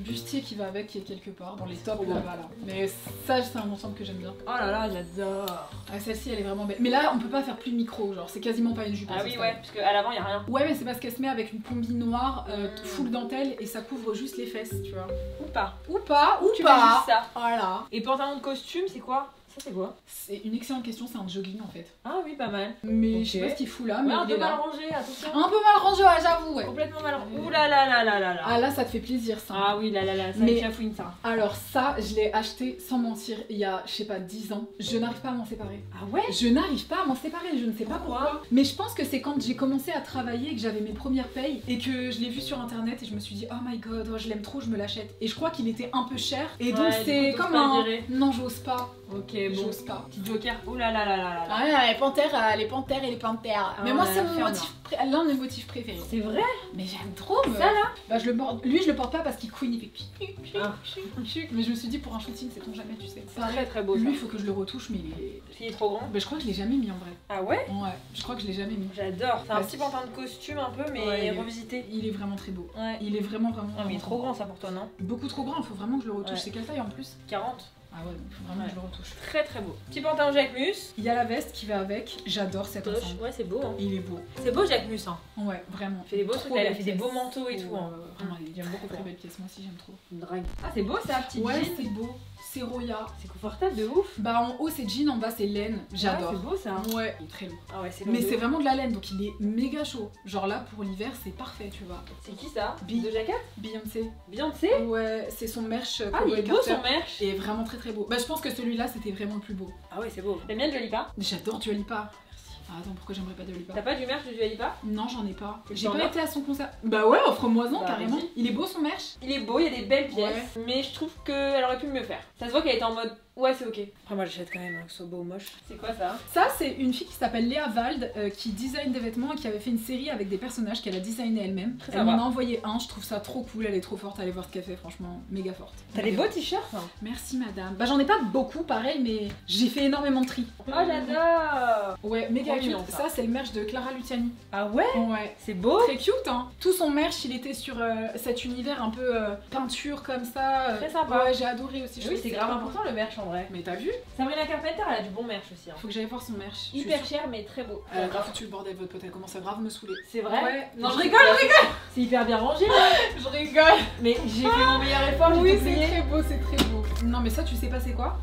B: bustier qui va avec qui est quelque part dans les tops
A: trop beau.
B: là-bas là. Mais ça c'est un ensemble que j'aime bien.
A: Oh là là, j'adore.
B: Ah, celle-ci elle est vraiment belle. Mais là on peut pas faire plus micro, genre c'est quasiment pas une jupe.
A: Ah
B: à ce
A: oui,
B: stade.
A: ouais, parce qu'à l'avant y'a rien.
B: Ouais mais c'est parce qu'elle se met avec une combi noire
A: Mm.
B: full dentelle et ça couvre juste les fesses, tu vois.
A: Ou pas.
B: Ou pas, ou
A: Tu mets
B: pas.
A: juste ça.
B: Voilà.
A: Et pantalon de costume, c'est quoi? Ça, c'est quoi?
B: C'est une excellente question, c'est un jogging en fait.
A: Ah oui, pas mal.
B: Mais je sais
A: Ok.
B: pas ce qu'il fout là,
A: Ouais,
B: mais
A: un
B: il
A: peu
B: est
A: mal
B: là.
A: rangé, attention.
B: Un peu mal rangé, ouais, j'avoue, ouais.
A: Complètement mal rangé. Ouh là là là là là là.
B: Ah là, ça te fait plaisir ça.
A: Ah oui, là là là, ça
B: Mais-
A: me chafouine ça.
B: Alors ça, je l'ai acheté sans mentir il y a, je sais pas, 10 ans. Je n'arrive pas à m'en séparer.
A: Ah ouais?
B: Je n'arrive pas à m'en séparer, je ne sais pas
A: Pourquoi
B: pourquoi. Mais je pense que c'est quand j'ai commencé à travailler et que j'avais mes premières payes et que je l'ai vu sur internet et je me suis dit oh my god, oh, je l'aime trop, je me l'achète. Et je crois qu'il était un peu cher et donc
A: Ouais, du
B: c'est
A: coup, t'oses
B: comme
A: pas
B: un...
A: le virer.
B: Non, j'ose pas.
A: Ok, bon.
B: J'ose pas.
A: Petit joker. Ouh là là là là là là.
B: Ah ouais, les panthères et les panthères.
A: Ah,
B: Mais moi
A: on a
B: c'est
A: la
B: mon
A: ferme,
B: motif, l'un de mes motifs préférés.
A: C'est vrai?
B: Mais j'aime trop.
A: Ça là?
B: Bah je le porte, lui je le porte pas parce qu'il queen, il fait
A: Ah.
B: mais je me suis dit pour un shooting c'est ton jamais, tu sais.
A: C'est très très beau ça.
B: Lui il faut que je le retouche mais il est...
A: Il est trop grand.
B: Bah je crois que je l'ai jamais mis en vrai.
A: Ah ouais?
B: Ouais, je crois que je l'ai jamais mis.
A: J'adore. C'est un
B: Parce-
A: petit pantalon de costume un peu, mais
B: Ouais, il est-
A: revisité.
B: Il est vraiment très beau.
A: Ouais.
B: Il est vraiment vraiment.
A: Ah, mais il est
B: vraiment
A: trop grand ça pour toi, non?
B: Beaucoup trop grand, il faut vraiment que je le retouche.
A: Ouais.
B: C'est quelle taille en plus?
A: 40.
B: Ah ouais, il faut vraiment
A: Ouais.
B: que je le retouche.
A: Très très beau. Petit pantalon Jacquemus.
B: Il y a la veste qui va avec, j'adore cet ensemble.
A: Ouais, c'est beau. Hein.
B: Il est beau.
A: C'est beau Jacquemus. Hein.
B: Ouais, vraiment.
A: Il fait des beaux
B: Trop
A: trucs là, il a
B: belle
A: fait des
B: pièce.
A: beaux manteaux et tout. Hein.
B: Vraiment, il aime beaucoup
A: Très
B: très belle pièce, moi aussi j'aime trop.
A: Une drague. Ah, c'est beau ça, petit
B: Ouais,
A: jean.
B: c'est beau. C'est Roya.
A: C'est confortable de ouf.
B: Bah en haut c'est jean, en bas c'est laine. J'adore.
A: Ouais, c'est beau ça.
B: Ouais, il est très beau.
A: Ah ouais, c'est
B: Mais
A: beau.
B: c'est vraiment de la laine, donc il est méga chaud. Genre là pour l'hiver c'est parfait, tu vois.
A: C'est qui ça?
B: Bi-
A: De Jacket?
B: Beyoncé.
A: Beyoncé?
B: Ouais, c'est son merch.
A: Ah, il est beau son merch.
B: Et vraiment très très beau. Bah je pense que celui-là c'était vraiment le plus beau.
A: Ah ouais, c'est beau. T'aimes bien Dua Lipa?
B: J'adore Dua Lipa. Ah, attends, pourquoi j'aimerais pas Dua Lipa?
A: T'as pas du merch de Dua Lipa?
B: Non, j'en ai pas.
A: Tu
B: J'ai
A: t'en
B: pas
A: as
B: été à son concert. Bah ouais, offre-moi-en
A: Bah,
B: carrément.
A: vas-y.
B: Il est beau son merch.
A: Il est beau, il y a des belles pièces, mais je trouve qu'elle aurait pu mieux faire. Ça se voit qu'elle était en mode ouais, c'est ok. Après, moi j'achète quand même, hein, que ce soit beau ou moche. C'est quoi ça?
B: Ça, c'est une fille qui s'appelle Léa Wald qui design des vêtements et qui avait fait une série avec des personnages qu'elle a designé elle-même.
A: Très
B: Elle
A: sympa.
B: m'en a envoyé un, je trouve ça trop cool, elle est trop forte, allez voir ce qu'elle fait, franchement, méga forte.
A: T'as des beaux t-shirts? Hein.
B: Merci madame. Bah j'en ai pas beaucoup, pareil, mais j'ai fait énormément de tri.
A: Oh, j'adore!
B: Ouais, méga
A: Trop
B: cute.
A: mignon, ça.
B: Ça, c'est le merch de Clara Luciani.
A: Ah ouais?
B: Ouais.
A: C'est beau?
B: Très cute, hein. Tout son merch, il était sur cet univers un peu peinture comme ça.
A: Très sympa.
B: Ouais, j'ai adoré aussi. Je
A: Oui,
B: trouve
A: c'est
B: que
A: grave important le merch en vrai.
B: Mais t'as vu?
A: Sabrina Carpenter, elle a du bon merch aussi. Hein.
B: Faut que j'aille voir son merch. Je suis
A: Hyper
B: sûre.
A: cher, mais très beau.
B: Elle a grave foutu le bordel, votre pote, elle commence à grave me saouler.
A: C'est vrai?
B: Ouais.
A: Non,
B: Je
A: je
B: rigole,
A: rigole! C'est hyper bien rangé là!
B: Je rigole.
A: Mais j'ai fait mon meilleur effort, j'ai
B: Oui,
A: tout
B: c'est
A: plié.
B: très beau, c'est très beau. Non, mais ça, tu sais pas c'est quoi?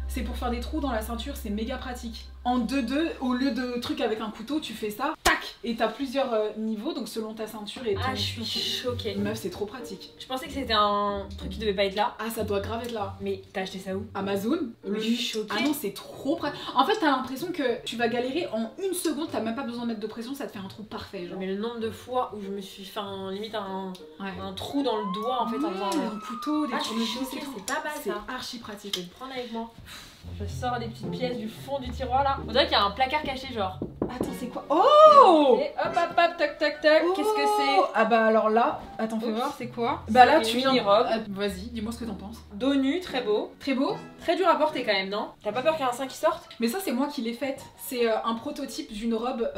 B: C'est pour faire des trous dans la ceinture, c'est méga pratique. En 2-2, au lieu de truc avec un couteau, tu fais ça, tac! Et t'as plusieurs niveaux, donc selon ta ceinture et ton...
A: Ah, je suis choquée.
B: Meuf, c'est trop pratique.
A: Je pensais que c'était un truc qui devait pas être là.
B: Ah, ça doit grave être là.
A: Mais t'as acheté ça où?
B: Amazon,
A: Je suis choquée.
B: Ah non, c'est trop pratique. En fait, t'as l'impression que tu vas galérer en une seconde, t'as même pas besoin de mettre de pression, ça te fait un trou parfait. Genre.
A: Mais le nombre de fois où je me suis fait limite un
B: Ouais.
A: trou dans le doigt en fait en faisant
B: un couteau, des
A: Ah, je suis
B: tournevis,
A: choquée,
B: et tout.
A: c'est pas mal
B: C'est
A: ça.
B: archi pratique.
A: Je vais le prendre avec moi. Je sors des petites pièces du fond du tiroir là. On dirait qu'il y a un placard caché genre.
B: Attends, c'est quoi? Oh!
A: Et hop hop hop, tac tac tac. Qu'est-ce que c'est?
B: Ah bah alors là, attends, fais
A: Oups.
B: voir, c'est quoi? Bah là,
A: C'est
B: tu
A: une
B: viens.
A: mini-robe.
B: Vas-y, dis-moi ce que t'en penses.
A: Dos nu, très beau.
B: Très beau.
A: Très dur à porter quand même, non? T'as pas peur qu'il y ait un sein qui sorte?
B: Mais ça, c'est moi qui l'ai faite. C'est un prototype d'une robe,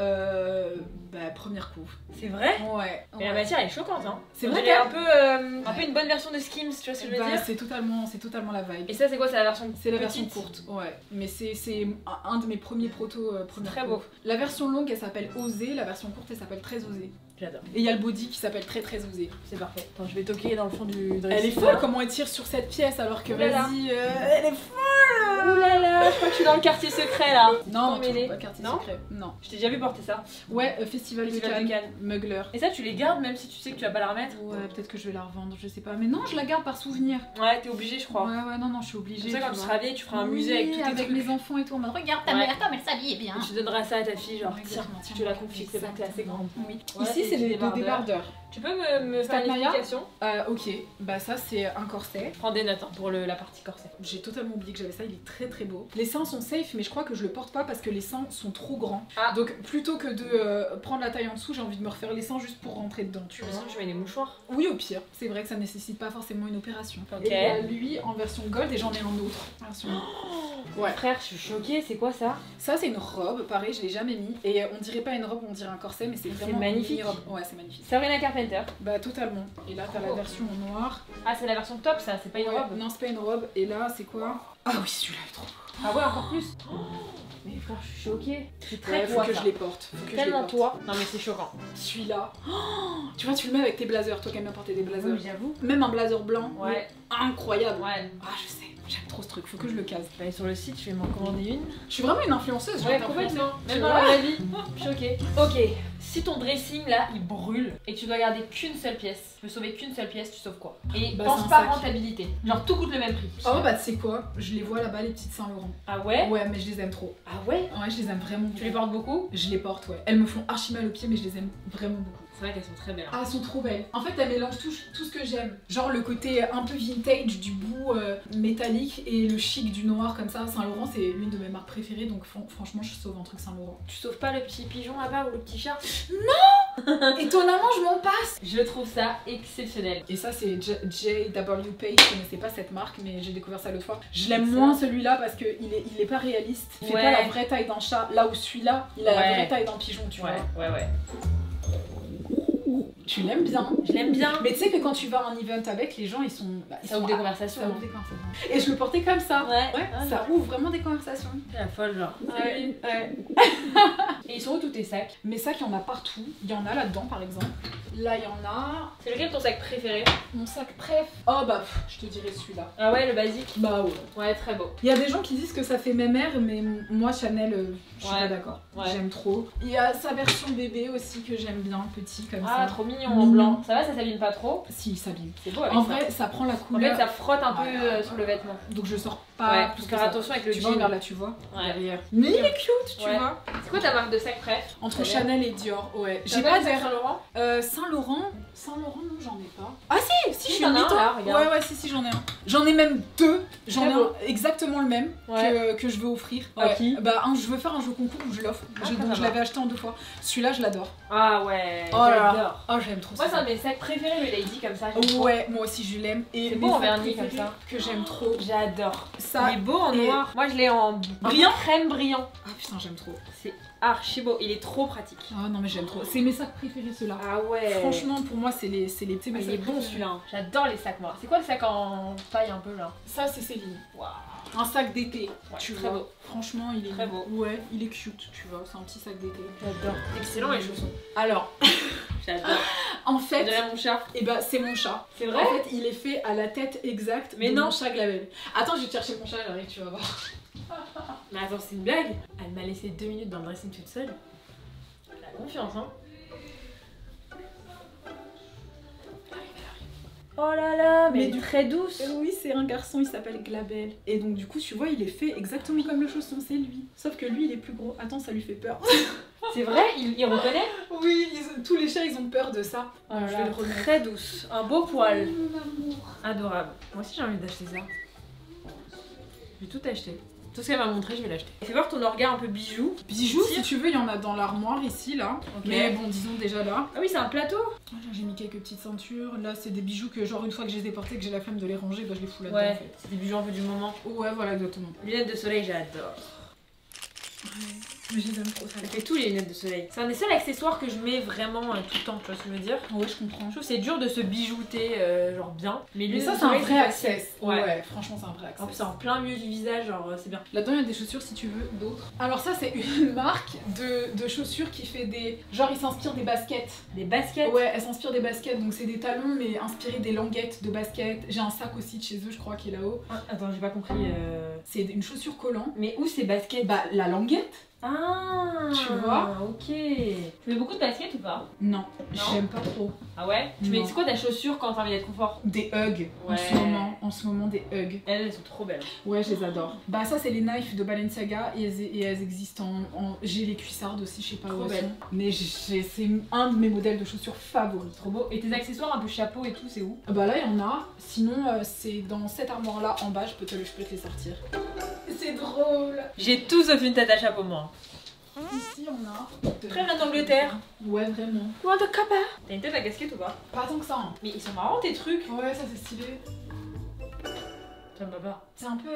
B: première couve.
A: C'est vrai?
B: Ouais.
A: Mais la matière elle est choquante, hein.
B: C'est
A: On
B: vrai
A: dirait
B: qu'elle-
A: un peu une bonne version de Skims, tu vois ce que je veux
B: Bah,
A: dire?
B: c'est totalement la vibe.
A: Et ça c'est quoi? C'est la version
B: C'est la version
A: petite?
B: courte, ouais. Mais c'est un de mes premiers protos.
A: Très beau.
B: La version longue, elle s'appelle Osée. La version courte, elle s'appelle Très Osée.
A: J'adore.
B: Et il y a le body qui s'appelle Très Osée.
A: C'est parfait. Attends, je vais toquer dans le fond du dressing.
B: Elle est folle comment elle tire sur cette pièce alors que
A: Ouh là là.
B: vas-y, elle est folle.
A: Ouh là là, je crois que je suis dans le quartier secret là.
B: Non, tu
A: Emmêlée.
B: veux pas le quartier
A: Non.
B: secret. Non.
A: Je t'ai déjà vu porter ça.
B: Ouais, Festival de
A: Festival de
B: Cannes,
A: Cannes.
B: Mugler.
A: Et ça tu les gardes même si tu sais que tu vas pas la remettre?
B: Ouais, peut-être que je vais la revendre, je sais pas. Mais non, je la garde par souvenir.
A: Ouais, t'es obligé je crois.
B: Ouais, non, je suis obligée.
A: Comme ça quand tu
B: vois.
A: seras vieille, tu feras un musée avec tous tes
B: avec
A: trucs.
B: mes enfants et tout. En mode, regarde ta
A: Ouais.
B: mère comme elle s'habille bien.
A: Et tu donneras ça à ta fille, genre tiens,
B: Exactement,
A: je te la confie, c'est pas que t'es assez grande.
B: Oui.
A: Voilà,
B: Ici,
A: et
B: c'est
A: des
B: des
A: débardeurs.
B: débardeurs.
A: Tu peux me faire une
B: Maya
A: explication?
B: Ok, bah ça, c'est un corset.
A: Prends des notes hein, pour la partie corset.
B: J'ai totalement oublié que j'avais ça, il est très beau. Les seins sont safe, mais je crois que je le porte pas parce que les seins sont trop grands.
A: Ah.
B: Donc plutôt que de prendre la taille en dessous, j'ai envie de me refaire les seins juste pour rentrer dedans, tu vois.
A: Sinon je mets des mouchoirs.
B: Oui, au pire. C'est vrai que ça nécessite pas forcément une opération.
A: Ok.
B: Et il y a lui en version gold et j'en ai un autre. Version... Ouais.
A: Frère, je suis choquée, c'est quoi ça?
B: Ça, c'est une robe, pareil, je l'ai jamais mis. Et on dirait pas une robe, on dirait un corset, mais c'est vraiment
A: magnifique.
B: une mini-robe. Ouais, c'est magnifique.
A: Sabrina Carpenter.
B: Bah, totalement. Et là, t'as la
A: Oh.
B: version en noir.
A: Ah, c'est la version top ça, c'est pas une
B: Ouais,
A: robe.
B: Non, c'est pas une robe. Et là, c'est quoi? Ah oui, celui-là est trop beau.
A: Ah ouais, encore plus. Oh, mais frère, je suis choquée. C'est très
B: Ouais, faut
A: toi,
B: que
A: ça.
B: je les porte. Faut que je les
A: Tellement
B: porte.
A: toi. Non mais c'est choquant.
B: Celui-là. Oh, tu vois, tu le mets avec tes blazers. Toi qui aimes bien porter des blazers.
A: j'avoue.
B: Même un blazer blanc.
A: Ouais.
B: Incroyable.
A: Ouais.
B: Ah, je sais. J'aime trop ce truc. Faut que je le case.
A: Je vais aller sur le site, je vais m'en commander une.
B: Je suis vraiment une influenceuse.
A: Ouais,
B: genre,
A: complètement.
B: Tu
A: Même dans
B: vois
A: la vraie vie. Choquée. Ok, si ton dressing là il brûle et que tu dois garder qu'une seule pièce, tu peux sauver qu'une seule pièce, tu sauves quoi? Et
B: Bah,
A: pense
B: c'est un
A: pas
B: sac.
A: rentabilité. Genre tout coûte le même prix.
B: Oh, bah, tu sais quoi? Je les vois là-bas, les petites Saint-Laurent.
A: Ah ouais?
B: Ouais, mais je les aime trop.
A: Ah ouais?
B: Ouais, je les aime vraiment.
A: Tu les portes beaucoup?
B: Je les porte, ouais. Elles me font archi mal aux pieds, mais je les aime vraiment beaucoup.
A: C'est vrai qu'elles sont très belles.
B: Ah, elles sont trop belles. En fait, elles mélangent tout ce que j'aime. Genre le côté un peu vintage du bout métallique et le chic du noir comme ça. Saint-Laurent, c'est l'une de mes marques préférées, donc franchement, je sauve un truc Saint-Laurent.
A: Tu sauves pas le petit pigeon là-bas ou le petit chat?
B: Étonnamment, je m'en passe.
A: Je trouve ça exceptionnel.
B: Et ça, c'est JW Pay. Je connaissais pas cette marque, mais j'ai découvert ça l'autre fois. Je l'aime
A: C'est
B: moins
A: ça.
B: celui-là parce qu'il est pas réaliste. Il fait
A: Ouais.
B: pas la vraie taille d'un chat. Là où celui-là, il a la
A: Ouais.
B: vraie taille d'un pigeon, tu vois.
A: Ouais.
B: Tu l'aimes bien.
A: Je l'aime bien.
B: Mais tu sais que quand tu vas à un event avec, les gens ils sont. Ils
A: Ça
B: sont
A: ouvre des conversations.
B: Ça ouvre des conversations. Et je le portais comme ça.
A: Ouais. Ah,
B: ça ouvre vraiment des conversations.
A: C'est la folle genre.
B: Ouais.
A: Et ils sont où tous tes sacs?
B: Mes sacs, il y en a partout. Il y en a là-dedans par exemple. Là, il y en a.
A: C'est lequel ton sac préféré?
B: Mon sac préf. Oh bah, je te dirais celui-là.
A: Ah ouais, le basique.
B: Bah ouais.
A: Ouais, très beau.
B: Il y a des gens qui disent que ça fait mémère, mais moi, Chanel, je suis
A: Ouais.
B: pas d'accord.
A: Ouais.
B: J'aime trop. Il y a sa version bébé aussi que j'aime bien, petit comme
A: Ah,
B: ça.
A: trop mignon en
B: Mignon.
A: blanc. Ça va, ça s'abîme pas trop?
B: Si, il s'abîme.
A: C'est beau avec
B: En
A: ça.
B: vrai, ça prend la
A: En
B: couleur.
A: fait, ça frotte un peu
B: Ouais.
A: sur le vêtement.
B: Donc je sors pas.
A: Ouais,
B: plus
A: faut
B: que
A: faire
B: ça.
A: attention avec le
B: Tu
A: jean.
B: vois, regarde là, tu vois.
A: Ouais.
B: Derrière. Mais il est cute, tu
A: Ouais.
B: vois.
A: C'est quoi ta marque de sac préf?
B: Entre
A: Chanel.
B: Chanel et Dior, ouais.
A: J'ai
B: J'ai
A: pas
B: pas
A: de
B: d'air.
A: Saint-Laurent?
B: Saint-Laurent, non, j'en ai pas. Ah si, je suis
A: t'en
B: une
A: as un,
B: mytho.
A: là, regarde.
B: Ouais, si, j'en ai un. J'en ai même deux. J'en
A: Très
B: ai
A: beau.
B: un exactement le même
A: Ouais.
B: que je veux offrir.
A: À qui?
B: Bah, je veux faire un jeu concours où je l'offre.
A: Ah,
B: Donc
A: ça
B: je
A: va.
B: l'avais acheté en 2 fois. Celui-là, je l'adore.
A: Ah ouais,
B: Oh là là.
A: j'adore.
B: Oh, j'aime trop
A: Moi, c'est
B: ça.
A: un de mes sacs préférés, le Lady, comme ça. j'aime trop.
B: Ouais, moi aussi je l'aime. Et
A: C'est
B: mes
A: beau en
B: sacs
A: vernis comme
B: préférés
A: ça.
B: que j'aime trop.
A: J'adore.
B: Ça.
A: Il est beau en
B: et-
A: noir. Moi, je l'ai en
B: Brillant.
A: crème brillant.
B: Ah putain, j'aime trop.
A: C'est archi beau. Il est trop pratique.
B: Ah non, mais j'aime trop. C'est mes sacs préférés ceux-là.
A: Ah ouais.
B: Franchement, pour moi, c'est mes
A: Ah, il
B: sacs
A: est bon
B: préférés.
A: celui-là. hein. J'adore les sacs, moi. C'est quoi le sac en paille un peu là?
B: Ça, c'est Céline.
A: Waouh.
B: Un sac d'été,
A: Ouais,
B: tu
A: très
B: vois.
A: beau.
B: Franchement, il est
A: Très beau.
B: Ouais, il est cute, tu vois. C'est un petit sac d'été.
A: J'adore. Excellent les chaussons.
B: Alors,
A: J'adore.
B: en
A: On
B: fait,
A: dirait mon chat.
B: et bah, c'est mon chat.
A: C'est
B: En
A: vrai?
B: fait, il est fait à la tête exacte
A: Mais
B: de
A: non.
B: mon chat Glabel. Attends, je vais te chercher mon chat, j'arrive, tu vas voir.
A: Mais attends, c'est une blague? Elle m'a laissé 2 minutes dans le dressing toute seule. Elle a confiance, hein. Oh là là, mais
B: Mais du-
A: très douce.
B: Oui, c'est un garçon, il s'appelle Glabel. Et donc, du coup, tu vois, il est fait exactement comme le chausson, c'est lui. Sauf que lui, il est plus gros. Attends, ça lui fait peur.
A: C'est vrai? Il reconnaît?
B: Oui, tous les chats, ils ont peur de ça.
A: Oh
B: Donc,
A: là
B: je vais
A: là,
B: le remettre.
A: très douce. Un beau poil.
B: Mon amour.
A: Adorable. Moi aussi j'ai envie d'acheter ça. Je vais tout acheter. Tout ce qu'elle m'a montré, je vais l'acheter. Fais voir ton orga un peu bijoux.
B: Bijoux, si tu veux, il y en a dans l'armoire ici, là.
A: Ok.
B: Mais bon, disons déjà là.
A: Ah oui, c'est un plateau.
B: J'ai mis quelques petites ceintures. Là, c'est des bijoux que, genre, une fois que je les ai portés, que j'ai la flemme de les ranger, bah je les fous là-dedans.
A: Ouais,
B: En fait.
A: c'est des bijoux un peu du moment.
B: Ouais, voilà, exactement.
A: Lunettes de soleil, j'adore.
B: Ouais. Mais je les aime trop, ça.
A: Elle fait tous les lunettes de soleil. C'est un des seuls accessoires que je mets vraiment tout le temps, tu vois ce que je veux dire.
B: Ouais, je comprends.
A: Je trouve que c'est dur de se bijouter genre bien.
B: Mais ça, c'est un vrai access.
A: Ouais.
B: Ouais, franchement, c'est un vrai access.
A: En plus, c'est en plein milieu du visage, genre c'est bien.
B: Là-dedans, il y a des chaussures si tu veux, d'autres. Alors, ça, c'est une marque de chaussures qui fait des. Genre, ils s'inspirent des baskets.
A: Des baskets.
B: Ouais, elle s'inspire des baskets, donc c'est des talons, mais inspirés des languettes de basket. J'ai un sac aussi de chez eux, je crois, qui est là-haut.
A: Ah, attends, j'ai pas compris.
B: C'est une chaussure collant.
A: Mais où ces baskets?
B: Bah, la languette.
A: Ah,
B: tu vois.
A: Ok. Tu mets beaucoup de baskets ou pas?
B: Non, j'aime pas trop.
A: Ah ouais? Tu mets
B: Non.
A: c'est quoi ta chaussure quand t'as envie d'être confort?
B: Des hugs
A: Ouais.
B: en ce moment des hugs.
A: Elles sont trop belles.
B: Ouais, je les adore. Bah ça c'est les knives de Balenciaga et elles existent en... J'ai les cuissardes aussi, je sais pas
A: Trop
B: où elles
A: belles.
B: sont. Mais c'est un de mes modèles de chaussures favoris.
A: Trop beau. Et tes accessoires un peu chapeau et tout, c'est où?
B: Bah là il y en a, sinon c'est dans cette armoire là en bas, je peux te les sortir. C'est drôle.
A: J'ai tout sauf une tête à chapeau moi.
B: Ici on a...
A: Très reine d'Angleterre.
B: Ouais vraiment.
A: What the copper? T'as une tête à casquette ou pas?
B: Pas tant que ça hein.
A: Mais ils sont marrants tes trucs.
B: Ouais ça c'est stylé.
A: Ça me va pas.
B: C'est un peu...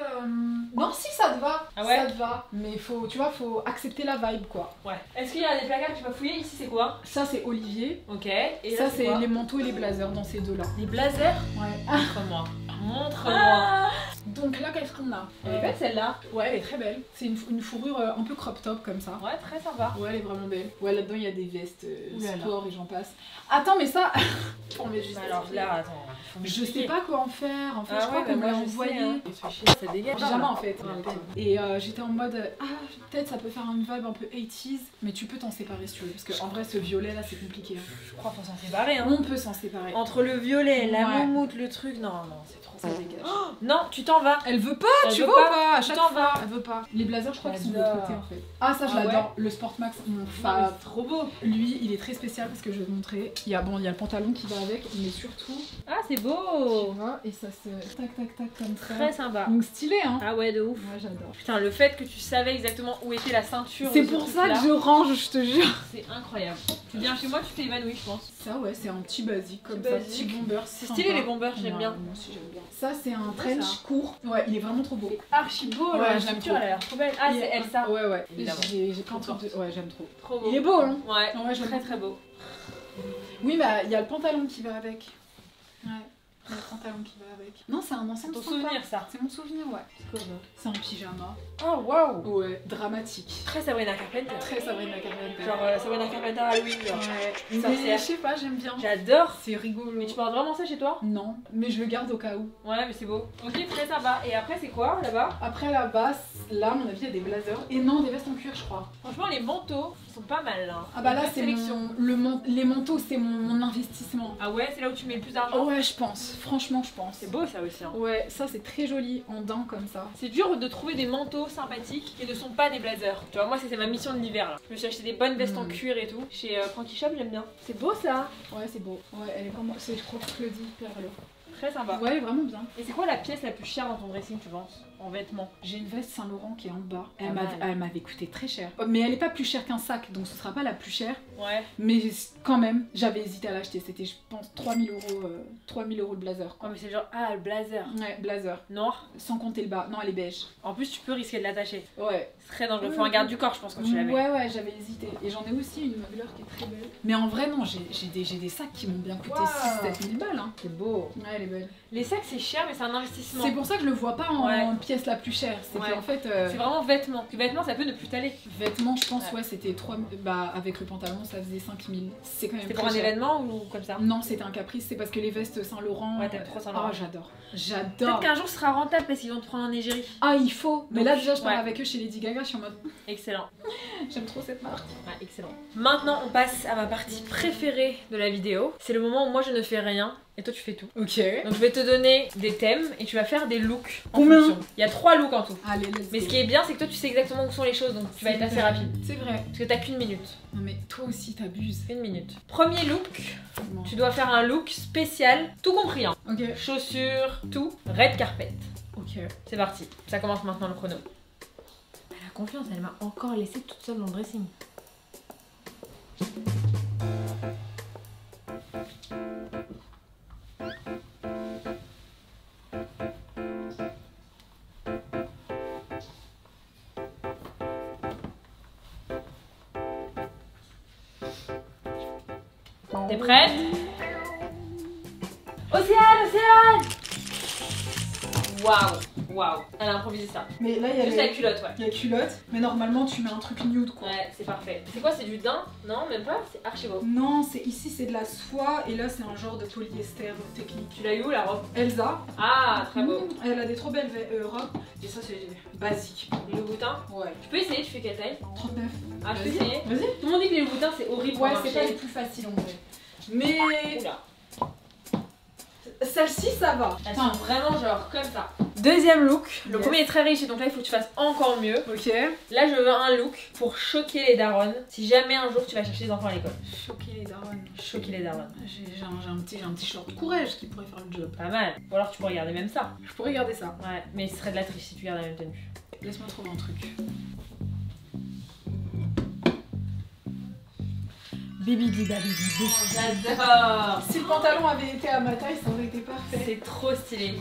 B: Non si ça te va.
A: Ah ouais?
B: Ça te va. Mais faut, tu vois, faut accepter la vibe quoi.
A: Ouais. Est-ce qu'il y a des placards que tu vas fouiller? Ici c'est quoi?
B: Ça c'est Olivier.
A: Ok. Et
B: Ça
A: là
B: c'est
A: quoi?
B: les manteaux et les blazers dans ces deux là.
A: Les blazers?
B: Ouais.
A: Montre-moi. Montre-moi.
B: Donc là qu'est-ce qu'on a?
A: Elle est belle celle-là.
B: Ouais elle est très belle. C'est une fourrure un peu crop top comme ça.
A: Ouais, très sympa.
B: Ouais elle est vraiment belle. Ouais là-dedans il y a des vestes
A: Ouh là là.
B: sport et j'en passe. Attends mais ça... Pour mes juste
A: Alors là, attends. faut
B: je
A: m'expliquer.
B: sais pas quoi en faire. En fait
A: Ah
B: je crois
A: ouais,
B: qu'on
A: bah
B: me l'a
A: moi, je sais,
B: envoyé.
A: hein. Ça dégage.
B: Pyjama en fait.
A: Ouais.
B: Et j'étais en mode peut-être ça peut faire une vibe un peu 80s, mais tu peux t'en séparer si tu veux. Parce que en vrai ce violet là c'est compliqué. Hein.
A: Je crois qu'on s'en séparer hein.
B: On peut s'en séparer.
A: Entre le violet, la
B: Ouais.
A: moumoute, le truc, non, c'est trop
B: Ça dégage.
A: Oh, non, tu t'en vas.
B: Elle veut pas,
A: Elle
B: tu
A: veut
B: vois
A: pas,
B: ou pas? À
A: tu
B: chaque
A: t'en
B: fois,
A: vas.
B: elle veut pas. Les blazers, je crois qu'ils sont de
A: J'adore.
B: l'autre côté en fait. Ah, ça, je
A: Ah
B: l'adore. Le Sport Max, mon fave.
A: Trop beau.
B: Lui, il est très spécial parce que je vais te montrer. Il y a le pantalon qui va avec, mais surtout,
A: Ah, c'est
B: tu
A: beau.
B: vois, et ça se tac tac tac comme ça.
A: Très sympa.
B: Donc stylé, hein.
A: Ah ouais, de ouf.
B: Ouais, j'adore.
A: Putain, le fait que tu savais exactement où était la ceinture.
B: C'est
A: de ce
B: pour ça
A: truc-là,
B: que je range, je te jure.
A: C'est incroyable. Tu viens chez moi, tu t'es évanoui, je pense.
B: Ça, ouais, c'est un petit basique comme
A: Petit
B: ça,
A: basique.
B: petit bomber.
A: C'est stylé les bombers, j'aime bien.
B: Moi aussi, j'aime bien. Ça, c'est un
A: Ouais,
B: trench
A: ça.
B: court. Ouais, il est vraiment trop beau.
A: Archi beau,
B: Ouais,
A: la
B: j'aime
A: structure,
B: trop.
A: elle a l'air trop belle. Ah,
B: Il
A: c'est
B: est-
A: Elsa.
B: Ouais, ouais.
A: Évidemment.
B: J'ai plein de trucs de... Ouais, j'aime trop.
A: Trop beau.
B: Il est beau, hein.
A: Ouais,
B: Ouais, je l'aime
A: très
B: beaucoup.
A: très beau.
B: Oui, bah il y a le pantalon qui va avec. Ouais, il y a le pantalon qui va avec. Non, c'est un ensemble
A: Ton
B: sympa.
A: souvenir, ça.
B: C'est mon souvenir, ouais.
A: C'est quoi, ça?
B: C'est un pyjama.
A: Oh, waouh.
B: Ouais, dramatique.
A: Très Sabrina Carpenter.
B: Très Sabrina Carpenter.
A: Genre Sabrina Carpenter Halloween, genre.
B: Ouais.
A: Une
B: Mais
A: sorcière.
B: je sais pas, j'aime bien.
A: J'adore.
B: C'est rigolo.
A: Mais tu portes vraiment ça chez toi?
B: Non, mais je le garde au cas où.
A: Ouais, mais c'est beau. Ok, très sympa. Et après, c'est quoi là-bas?
B: Après la basse, là, à mon avis, il y a des blazers. Et non, des vestes en cuir, je crois.
A: Franchement, les manteaux, ils sont pas mal là.
B: Ah bah là,
A: Bonne
B: c'est
A: sélection.
B: les manteaux, c'est mon investissement.
A: Ah ouais, c'est là où tu mets le plus d'argent?
B: Ouais, je pense. Franchement, je pense.
A: C'est beau ça aussi. Hein.
B: Ouais, ça, c'est très joli en dents comme ça.
A: C'est dur de trouver des manteaux sympathiques qui ne sont pas des blazers. Tu vois, moi, c'est ma mission de l'hiver là. Je me suis acheté des bonnes vestes en cuir et tout. Chez Frankie Shop, j'aime bien. C'est beau ça.
B: Ouais, c'est beau. Ouais, elle est vraiment. C'est, je crois que Claudie Perlo.
A: Très sympa.
B: Ouais, vraiment bien.
A: Et c'est quoi la pièce la plus chère dans ton dressing, tu penses? En vêtements?
B: J'ai une veste Saint-Laurent qui est en bas.
A: Pas mal.
B: Elle m'avait coûté très cher. Mais elle est pas plus chère qu'un sac, donc ce sera pas la plus chère.
A: Ouais.
B: Mais quand même, j'avais hésité à l'acheter. C'était, je pense, 3000 euros le blazer.
A: Oh, mais c'est genre, ah, le blazer.
B: Ouais, blazer.
A: Noir.
B: Sans compter le bas. Non, elle est beige.
A: En plus, tu peux risquer de l'attacher.
B: Ouais.
A: C'est très dangereux. Faut un garde du corps, je pense, quand tu l'avais.
B: Ouais, j'avais hésité. Et j'en ai aussi une mugler qui est très belle. Mais en vrai, non, j'ai des sacs qui m'ont bien coûté
A: Wow.
B: 6-7 000 balles. Hein.
A: C'est beau.
B: Ouais, elle est belle.
A: Les sacs, c'est cher, mais c'est un investissement.
B: C'est pour ça que je le vois pas en
A: Ouais.
B: pièce la plus chère. C'est
A: Ouais.
B: qu'en fait.
A: C'est vraiment vêtements. Les vêtements, ça peut ne plus t'aller.
B: Vêtements, je pense,
A: Ouais.
B: ouais, c'était 3 bah avec le pantalon, ça faisait 5000. C'est quand même
A: C'était
B: très
A: pour un
B: cher.
A: événement ou comme ça?
B: Non, c'était un caprice, c'est parce que les vestes Saint-Laurent.
A: Ouais, t'aimes trop Saint-Laurent.
B: Ah, j'adore.
A: Peut-être
B: J'adore.
A: qu'un jour ce sera rentable parce qu'ils vont te prendre en égérie.
B: Ah, il faut. Mais
A: Donc,
B: là, déjà, je parle
A: ouais.
B: avec eux chez Lady Gaga, je suis en mode.
A: Excellent.
B: J'aime trop cette marque.
A: Ouais, excellent. Maintenant, on passe à ma partie préférée de la vidéo. C'est le moment où moi je ne fais rien et toi tu fais tout.
B: Ok.
A: Donc je vais te donner des thèmes et tu vas faire des looks. en
B: Combien?
A: fonction. Il y a 3 looks en tout.
B: Allez, let's
A: Mais
B: go.
A: ce qui est bien, c'est que toi tu sais exactement où sont les choses, donc tu vas être assez rapide.
B: C'est vrai.
A: Parce que t'as qu'une minute.
B: Non, mais toi aussi, t'abuses.
A: Une minute. Premier look,
B: Bon.
A: tu dois faire un look spécial, tout compris. Hein.
B: Ok.
A: Chaussures, tout. Red carpet.
B: Ok.
A: C'est parti. Ça commence maintenant le chrono. faire confiance, elle m'a encore laissé toute seule dans le dressing. T'es prête? Océane! Waouh! Elle a improvisé ça.
B: Mais là, il y a
A: juste la culotte, ouais.
B: Il y a culotte, mais normalement, tu mets un truc nude, quoi.
A: Ouais, c'est parfait. C'est quoi? C'est du daim? Non, même pas, c'est archi beau.
B: Non, ici, c'est de la soie, et là, c'est un genre de polyester technique.
A: Tu l'as eu où la robe?
B: Elsa.
A: Ah, très beau.
B: Elle a des trop belles robes, et ça, c'est basique.
A: Les Louboutins?
B: Ouais.
A: Tu peux essayer, tu fais quelle taille?
B: 39.
A: Ah, je peux essayer?
B: Vas-y.
A: Tout le monde dit que les Louboutins c'est horrible.
B: Ouais,
A: pour
B: c'est
A: marcher.
B: pas les plus faciles en vrai. Mais
A: Oula.
B: celle-ci, ça va.
A: Elles sont vraiment genre comme ça. Deuxième look. Le premier est très riche et donc là il faut que tu fasses encore mieux.
B: Ok.
A: Là je veux un look pour choquer les darons. Si jamais un jour tu vas chercher les enfants à l'école.
B: Choquer les darons.
A: Choquer les darons.
B: J'ai un petit short courage qui pourrait faire le job.
A: Pas mal. Ou alors tu pourrais garder même ça.
B: Je pourrais garder ça.
A: Ouais, mais ce serait de la triche si tu gardes la même tenue.
B: Laisse-moi trouver un truc.
A: Bibidi babidi bou. J'adore.
B: Si le pantalon avait été à ma taille, ça aurait été parfait.
A: C'est trop stylé.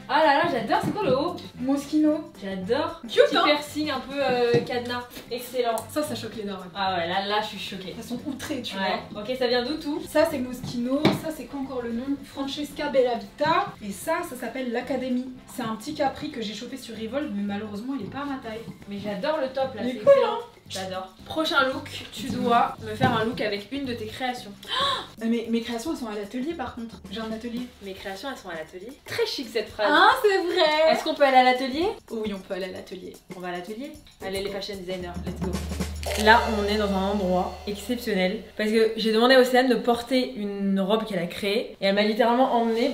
A: Ah là là, j'adore. C'est quoi le haut?
B: Moschino.
A: J'adore.
B: Cute,
A: Petit
B: hein?
A: piercing un peu cadenas. Excellent.
B: Ça choque les darons.
A: Ah ouais, là je suis choquée.
B: Elles sont outrées, tu
A: Ouais.
B: vois.
A: Ok, ça vient d'où tout?
B: Ça c'est Moschino, ça c'est quoi encore le nom? Francesca Bellavita. Et ça s'appelle l'Académie. C'est un petit capri que j'ai chopé sur Revolve, mais malheureusement il est pas à ma taille.
A: Mais j'adore le top là,
B: Il est
A: c'est
B: cool,
A: excellent. J'adore. Prochain look, tu dois me faire un look avec une de tes créations.
B: Mais mes créations elles sont à l'atelier par contre. J'ai un atelier.
A: Mes créations, elles sont à l'atelier. Très chic cette phrase.
B: Ah c'est vrai.
A: Est-ce qu'on peut aller à l'atelier?
B: Oui on peut aller à l'atelier.
A: On va à l'atelier? Allez les fashion designers, let's go. Là, on est dans un endroit exceptionnel parce que j'ai demandé à Océane de porter une robe qu'elle a créée et elle m'a littéralement emmenée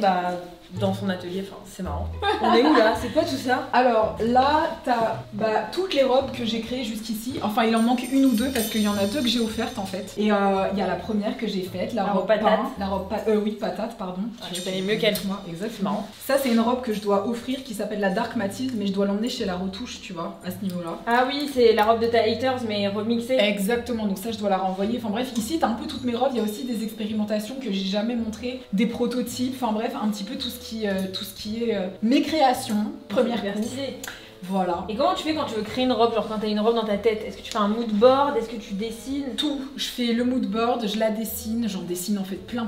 A: dans son atelier. Enfin, c'est marrant. On est où là? C'est quoi tout ça?
B: Alors là t'as toutes les robes que j'ai créées jusqu'ici. Enfin il en manque une ou deux parce qu'il y en a deux que j'ai offertes en fait. Et il y a la première que j'ai faite, la robe
A: patate.
B: pain, la robe patate pardon.
A: Ah, tu connais mieux qu'elle.
B: Moi, exactement. Ça c'est une robe que je dois offrir qui s'appelle la Dark Mathilde, mais je dois l'emmener chez la retouche, tu vois, à ce niveau-là.
A: Ah oui, c'est la robe de ta haters mais remixée.
B: Exactement, donc ça je dois la renvoyer. Enfin bref, ici t'as un peu toutes mes robes, il y a aussi des expérimentations que j'ai jamais montrées, des prototypes, enfin bref, un petit peu tout ce qui est mes créations, première
A: Super
B: couche.
A: stylé.
B: Voilà.
A: Et comment tu fais quand tu veux créer une robe, genre quand t'as une robe dans ta tête? Est-ce que tu fais un mood board? Est-ce que tu dessines?
B: Tout, je fais le mood board, je la dessine, j'en dessine en fait plein.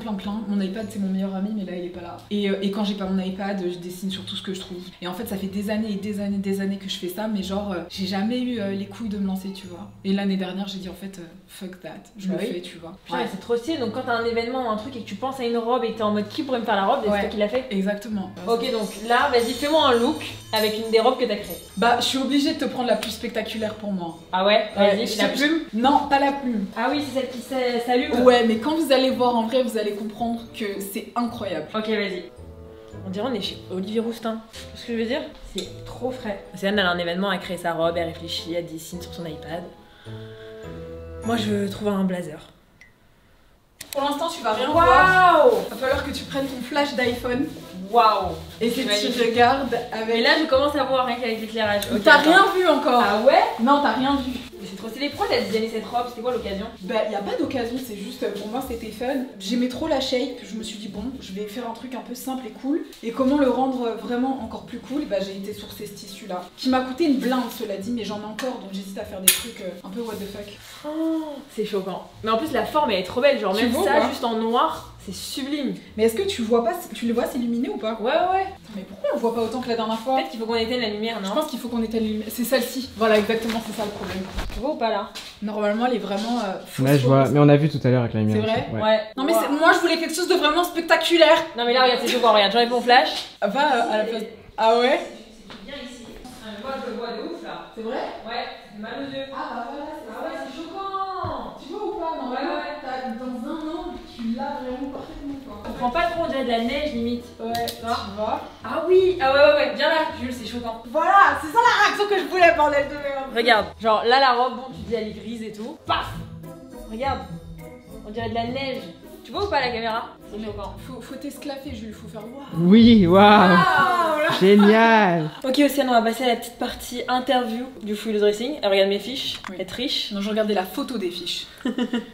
B: Mon iPad c'est mon meilleur ami mais là il est pas là. Et quand j'ai pas mon iPad, je dessine sur tout ce que je trouve. Et en fait ça fait des années que je fais ça, mais genre j'ai jamais eu les couilles de me lancer, tu vois. Et l'année dernière j'ai dit en fait fuck that, je le fais, tu vois.
A: Putain, c'est trop stylé, donc quand t'as un événement ou un truc et que tu penses à une robe et que t'es en mode qui pourrait me faire la robe, et c'est toi qui l'as fait?
B: Exactement.
A: Ok, donc là, vas-y, fais-moi un look avec une des robes que t'as créées.
B: Bah, je suis obligée de te prendre la plus spectaculaire pour moi.
A: Ah ouais? Vas-y,
B: je
A: la
B: sais-
A: plume?
B: Non, pas la plume.
A: Ah oui, c'est celle qui s'allume?
B: Ouais, mais quand vous allez voir en vrai, vous allez comprendre que c'est incroyable.
A: Ok, vas-y. On dirait on est chez Olivier Roustin. Tu vois ce que je veux dire? C'est trop frais. Océane, elle a un événement, elle crée sa robe, elle réfléchit, elle dessine sur son iPad. Moi, je trouve un blazer.
B: Pour l'instant, tu vas rien voir.
A: Waouh!
B: Va falloir que tu prennes ton flash d'iPhone
A: Waouh!
B: et que tu
A: magnifique.
B: regardes
A: Mais
B: avec.
A: là, je commence à voir rien qu'avec l'éclairage. Ok,
B: T'as
A: attends.
B: rien vu encore.
A: Ah ouais?
B: Non, t'as rien vu.
A: Mais c'est trop stylé. Pourquoi t'as designé cette robe? C'était quoi l'occasion?
B: Bah, y a pas d'occasion, c'est juste pour moi c'était fun. J'aimais trop la shape, je me suis dit bon, je vais faire un truc un peu simple et cool. Et comment le rendre vraiment encore plus cool? Bah, j'ai été sur ces tissus là. Qui m'a coûté une blinde, cela dit, mais j'en ai encore donc j'hésite à faire des trucs un peu what the fuck.
A: Oh, c'est choquant. Mais en plus, la forme elle est trop belle. Genre,
B: Tu
A: même
B: vois,
A: ça,
B: ouais.
A: juste en noir, c'est sublime.
B: Mais est-ce que tu vois pas, tu le vois s'illuminer ou pas?
A: Ouais, ouais.
B: Mais pourquoi on le voit pas autant que la dernière fois?
A: Peut-être qu'il faut qu'on éteigne la lumière,
B: Je
A: non?
B: pense qu'il faut qu'on éteigne la lumière. C'est celle-ci. Voilà, exactement, c'est ça le problème.
A: Tu vois ou pas là?
B: Normalement, elle est vraiment.
C: Ouais, je vois, mais on a vu tout à l'heure avec la lumière.
B: C'est vrai?
C: Ouais.
A: Ouais.
B: Non, mais
A: Wow.
B: moi je voulais quelque chose de vraiment spectaculaire.
A: Non, mais là, regarde, c'est choquant. Regarde, j'enlève mon flash.
B: Va à la place. Ah ouais?
A: C'est bien ici. Moi, je le vois de ouf là.
B: C'est vrai?
A: Ouais, c'est mal aux yeux.
B: Ah bah voilà,
A: Ah ouais, c'est choquant.
B: Tu vois ou pas? Non,
A: Ouais, ouais.
B: t'as dans un angle, tu l'as vraiment parfaitement quoi.
A: On prend pas trop, on dirait de la neige limite.
B: Ouais, tu vois.
A: Ah oui. Ah ouais, viens là, Jules, c'est choquant.
B: Voilà, c'est ça la réaction que je voulais, bordel de merde.
A: Regarde, genre là, la robe, bon, tu dis elle est grise et tout. Paf. Regarde, on dirait de la neige. Tu vois ou pas la caméra? C'est choquant.
B: Faut t'esclaffer, Jules, faut faire waouh.
C: Oui, waouh.
A: Ah,
C: Génial.
A: Ok Océane, on va passer à la petite partie interview du full dressing. Elle regarde mes fiches,
B: Oui.
A: elle triche.
B: Non, je regardais la photo des fiches.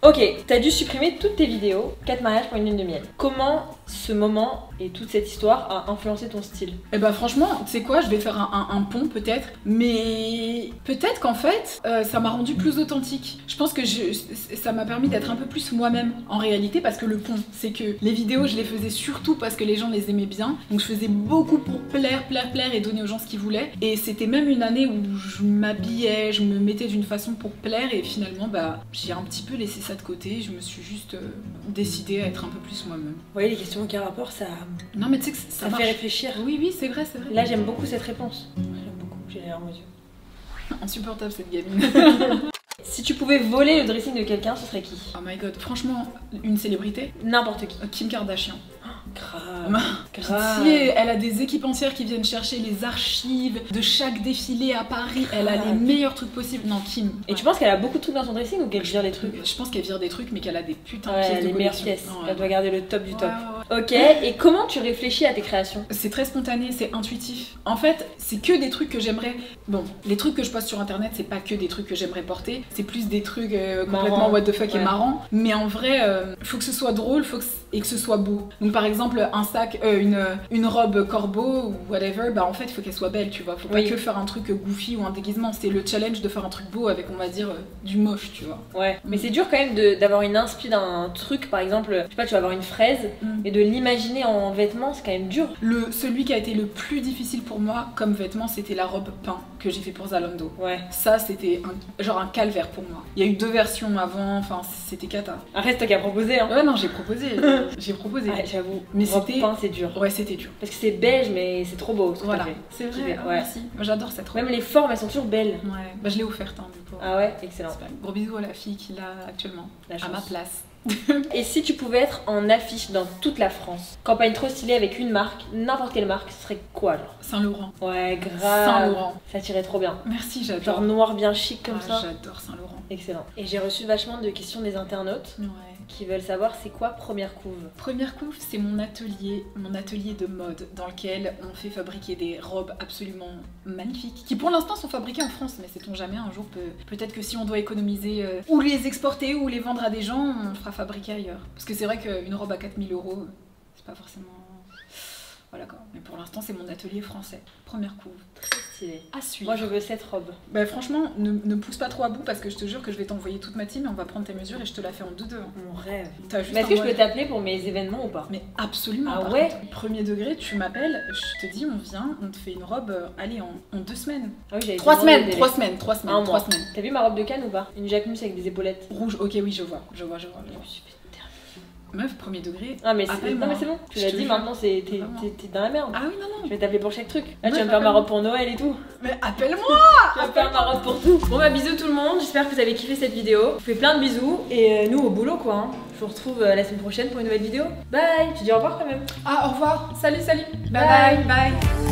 A: Ok, t'as dû supprimer toutes tes vidéos, 4 mariages pour une lune de miel. Comment ce moment et toute cette histoire a influencé ton style?
B: Eh bah franchement, tu sais quoi, je vais faire un pont peut-être, mais peut-être qu'en fait, ça m'a rendu plus authentique. Je pense que ça m'a permis d'être un peu plus moi-même en réalité, parce que le pont, c'est que les vidéos, je les faisais surtout parce que les gens les aimaient bien, donc je faisais beaucoup pour plaire et donner aux gens ce qu'ils voulaient. Et c'était même une année où je m'habillais, je me mettais d'une façon pour plaire, et finalement, bah, j'ai un petit peu laissé ça de côté. Je me suis juste décidée à être un peu plus moi-même.
A: Vous voyez, les questions aucun rapport, ça
B: Non, mais tu sais que ça marche.
A: fait réfléchir.
B: Oui, oui, c'est vrai, c'est vrai.
A: Là, j'aime beaucoup cette réponse. J'aime beaucoup, j'ai les larmes aux yeux.
B: Insupportable cette gamine.
A: Si tu pouvais voler le dressing de quelqu'un, ce serait qui?
B: Oh my god, franchement, une célébrité,
A: N'importe qui.
B: Kim Kardashian.
A: Grave. Grave.
B: Pitié, elle a des équipancières qui viennent chercher les archives de chaque défilé à Paris. Elle a les meilleurs trucs possibles. Non, Kim.
A: Et
B: ouais.
A: tu penses qu'elle a beaucoup de trucs dans son dressing ou qu'elle vire les trucs?
B: Je pense qu'elle vire des trucs, mais qu'elle a des putains de
A: Ouais,
B: pièces de
A: les meilleures
B: collection.
A: pièces.
B: Ouais.
A: Elle doit garder le top du top.
B: Ouais.
A: Ok, et comment tu réfléchis à tes créations?
B: C'est très spontané, c'est intuitif. En fait, c'est que des trucs que j'aimerais. Bon, les trucs que je poste sur internet, c'est pas que des trucs que j'aimerais porter. C'est plus des trucs complètement
A: Marrant.
B: what the fuck
A: Ouais.
B: et marrants. Mais en vrai, faut que ce soit drôle, et que ce soit beau. Donc par exemple, un sac, une robe corbeau ou whatever, bah en fait, il faut qu'elle soit belle, tu vois. Faut pas
A: Oui.
B: que faire un truc goofy ou un déguisement. C'est le challenge de faire un truc beau avec, on va dire, du moche, tu vois.
A: Ouais, mais c'est dur quand même d'avoir une inspi d'un truc, par exemple, je sais pas, tu vas avoir une fraise,
B: Mm.
A: et de l'imaginer en vêtements, c'est quand même dur.
B: Celui qui a été le plus difficile pour moi comme vêtement, c'était la robe pain que j'ai fait pour Zalando.
A: Ouais.
B: Ça, c'était genre un calvaire pour moi. Il y a eu 2 versions avant, enfin, c'était cata.
A: Après, c'est toi qui as proposé, hein.
B: Ouais, non, j'ai proposé. J'ai proposé.
A: Ouais, j'avoue.
B: Mais
A: Robe
B: c'était-
A: peint, c'est dur.
B: Ouais, c'était dur.
A: Parce que c'est beige, mais c'est trop beau. ce que
B: Voilà.
A: t'as fait.
B: C'est
A: J'ai
B: vrai,
A: fait,
B: ah,
A: ouais.
B: merci. Moi, j'adore cette robe.
A: Même les formes, elles sont toujours belles.
B: Ouais, bah, je l'ai offerte, hein, du coup.
A: Ah ouais, excellent.
B: C'est pas- Gros bisous à la fille qui l'a actuellement.
A: La
B: À
A: chance.
B: ma place.
A: Et si tu pouvais être en affiche dans toute la France, campagne trop stylée avec une marque, n'importe quelle marque, ce serait quoi genre?
B: Saint-Laurent.
A: Ouais, grave.
B: Saint-Laurent.
A: Ça tirait trop bien.
B: Merci,
A: Genre
B: j'adore.
A: noir bien chic comme
B: Ah,
A: ça.
B: J'adore Saint-Laurent.
A: Excellent. Et j'ai reçu vachement de questions des internautes
B: Ouais.
A: qui veulent savoir c'est quoi première couve.
B: Première couve, c'est mon atelier de mode dans lequel on fait fabriquer des robes absolument magnifiques qui pour l'instant sont fabriquées en France, mais sait-on jamais, un jour peut-être que si on doit économiser ou les exporter ou les vendre à des gens, on fera fabriquer ailleurs. Parce que c'est vrai qu'une robe à 4000 €, c'est pas forcément... Voilà quoi. Mais pour l'instant, c'est mon atelier français. Première couve.
A: Très stylé.
B: À suivre.
A: Moi je veux cette robe.
B: Bah franchement, ne pousse pas trop à bout parce que je te jure que je vais t'envoyer toute ma team et on va prendre tes mesures et je te la fais en 2-2. hein.
A: Mon rêve.
B: T'as juste
A: Mais est-ce que je
B: un
A: peux
B: mois-
A: t'appeler pour mes événements ou pas?
B: Mais absolument.
A: Ah
B: par
A: ouais
B: contre. Premier degré, tu m'appelles, je te dis on vient, on te fait une robe, allez en 2 semaines.
A: Ah oui, j'avais
B: 3
A: demandé
B: semaines,
A: le délai.
B: 3 semaines, 3 semaines,
A: Un
B: 3
A: mois.
B: semaines.
A: T'as vu ma robe de Cannes ou pas? Une jacquemus avec des épaulettes.
B: Rouge, ok oui je vois.
A: Je me suis fait terminer.
B: Meuf, premier degré.
A: Ah mais c'est
B: Appelle-moi.
A: non, mais c'est bon, tu
B: Je
A: l'as
B: te
A: dit
B: jure.
A: maintenant, t'es
B: Vraiment.
A: dans la merde.
B: Ah oui non
A: Je
B: non.
A: vais t'appeler pour chaque truc. Là tu
B: Ouais,
A: vas me faire ma
B: appelle-moi.
A: robe pour Noël et tout.
B: Mais appelle-moi.
A: Tu vas me faire ma robe pour tout. Bon bah bisous tout le monde, j'espère que vous avez kiffé cette vidéo. Je vous fais plein de bisous et nous au boulot quoi. Hein. Je vous retrouve la semaine prochaine pour une nouvelle vidéo. Bye. Tu dis au revoir quand même.
B: Ah au revoir. Salut. Bye
A: Bye.
B: bye.